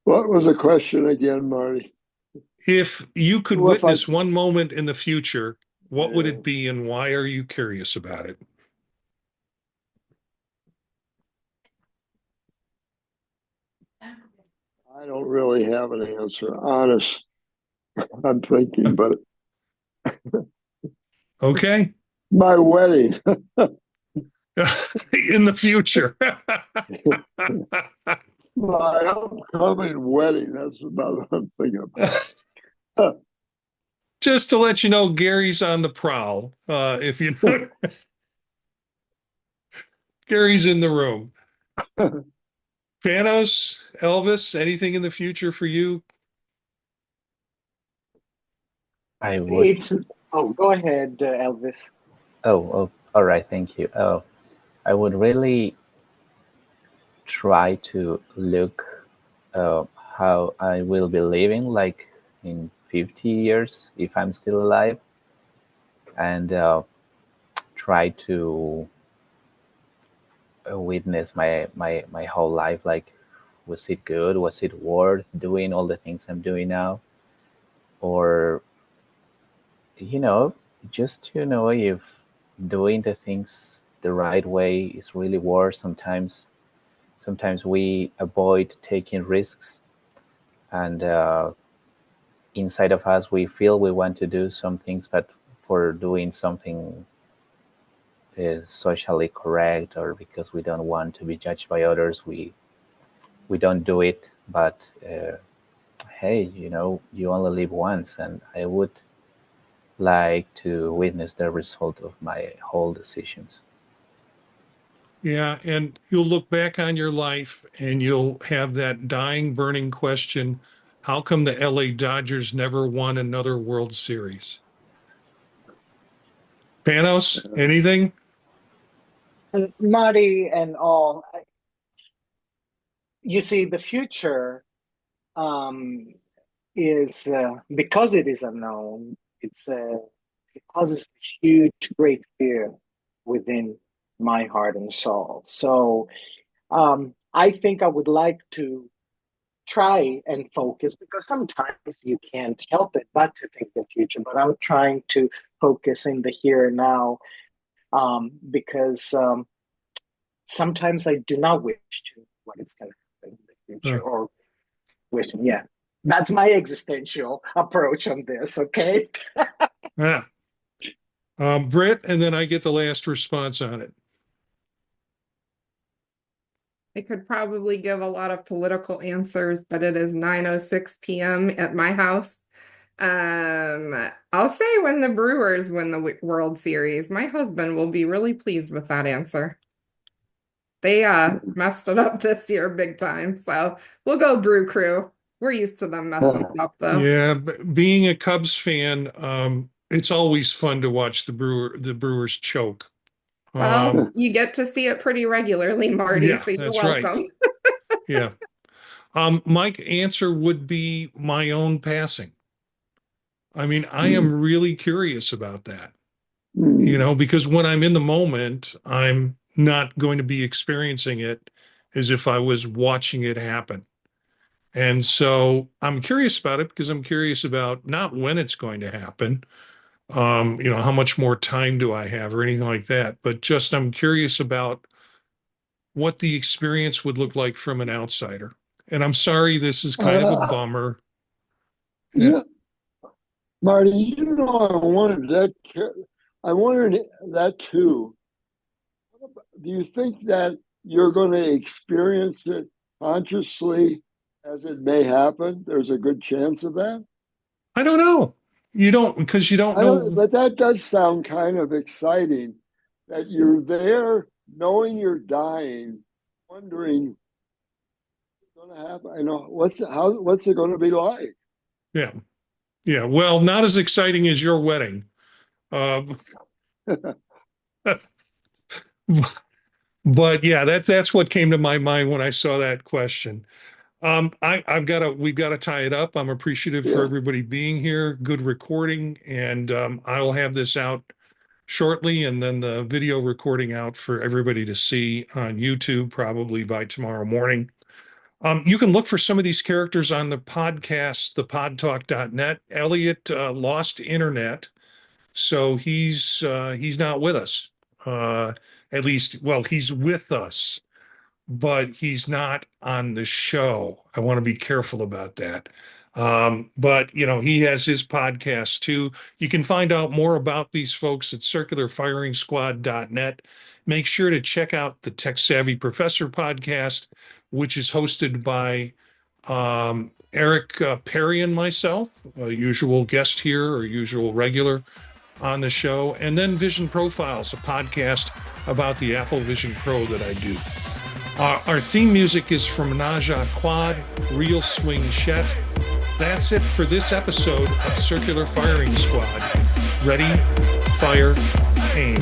was the question again, Marty? If you could witness one moment in the future, what would it be and why are you curious about it? I don't really have an answer. Honest. I'm thinking, but okay. My wedding. In the future. My upcoming wedding. That's about what I'm thinking about. Just to let you know, Gary's on the prowl. If you know, Gary's in the room. Panos, Elvis, anything in the future for you? I would. Go ahead, Elvis. Oh, all right. Thank you. I would really try to look how I will be living like in 50 years if I'm still alive, and try to witness my whole life. Like, was it good? Was it worth doing all the things I'm doing now? Or, just to know if doing the things the right way is really worth. Sometimes we avoid taking risks, and inside of us we feel we want to do some things, but for doing something is socially correct or because we don't want to be judged by others, we don't do it. But hey, you only live once, and I would like to witness the result of my whole decisions. Yeah, and you'll look back on your life and you'll have that dying, burning question, how come the LA Dodgers never won another World Series? Panos, anything? And Marty and all, you see, the future um, is because it is unknown. It's it causes huge, great fear within my heart and soul. So I think I would like to try and focus because sometimes you can't help it but to think the future. But I'm trying to focus in the here and now because sometimes I do not wish to what is going to happen in the future or wishing. Yeah, that's my existential approach on this. Okay. Yeah. Britt, and then I get the last response on it. I could probably give a lot of political answers, but it is 9:06 p.m. at my house. I'll say when the Brewers win the World Series, my husband will be really pleased with that answer. They messed it up this year big time, so we'll go Brew Crew. We're used to them messing it up though. Yeah, being a Cubs fan, it's always fun to watch the Brewers choke. Well, you get to see it pretty regularly, Marty, Yeah, so you're that's welcome. right. Yeah. My answer would be my own passing. I mean, I am really curious about that, you know, because when I'm in the moment, I'm not going to be experiencing it as if I was watching it happen. And so I'm curious about it because I'm curious about not when it's going to happen, you know, how much more time do I have or anything like that, but just I'm curious about what the experience would look like from an outsider. And I'm sorry, this is kind of a bummer. Yeah. Marty, you know, I wondered that too. Do you think that you're going to experience it consciously as it may happen? There's a good chance of that. I don't know. You don't, because you don't know. But that does sound kind of exciting that you're there knowing you're dying, wondering what's going to happen. I know what's it going to be like? Yeah. Yeah. Well, not as exciting as your wedding. But yeah, that's what came to my mind when I saw that question. We've got to tie it up. I'm appreciative for everybody being here. Good recording, and I'll have this out shortly, and then the video recording out for everybody to see on YouTube probably by tomorrow morning. You can look for some of these characters on the podcast, thepodtalk.net. Elliot lost internet, so he's not with us. At least, well, he's with us, but he's not on the show. I want to be careful about that. But, you know, he has his podcast too. You can find out more about these folks at circularfiringsquad.net. Make sure to check out the Tech Savvy Professor podcast, which is hosted by Eric Perry and myself, a usual guest here or usual regular on the show. And then Vision Profiles, a podcast about the Apple Vision Pro that I do. Our theme music is from Naja Quad, Real Swing Shet. That's it for this episode of Circular Firing Squad. Ready, fire, aim.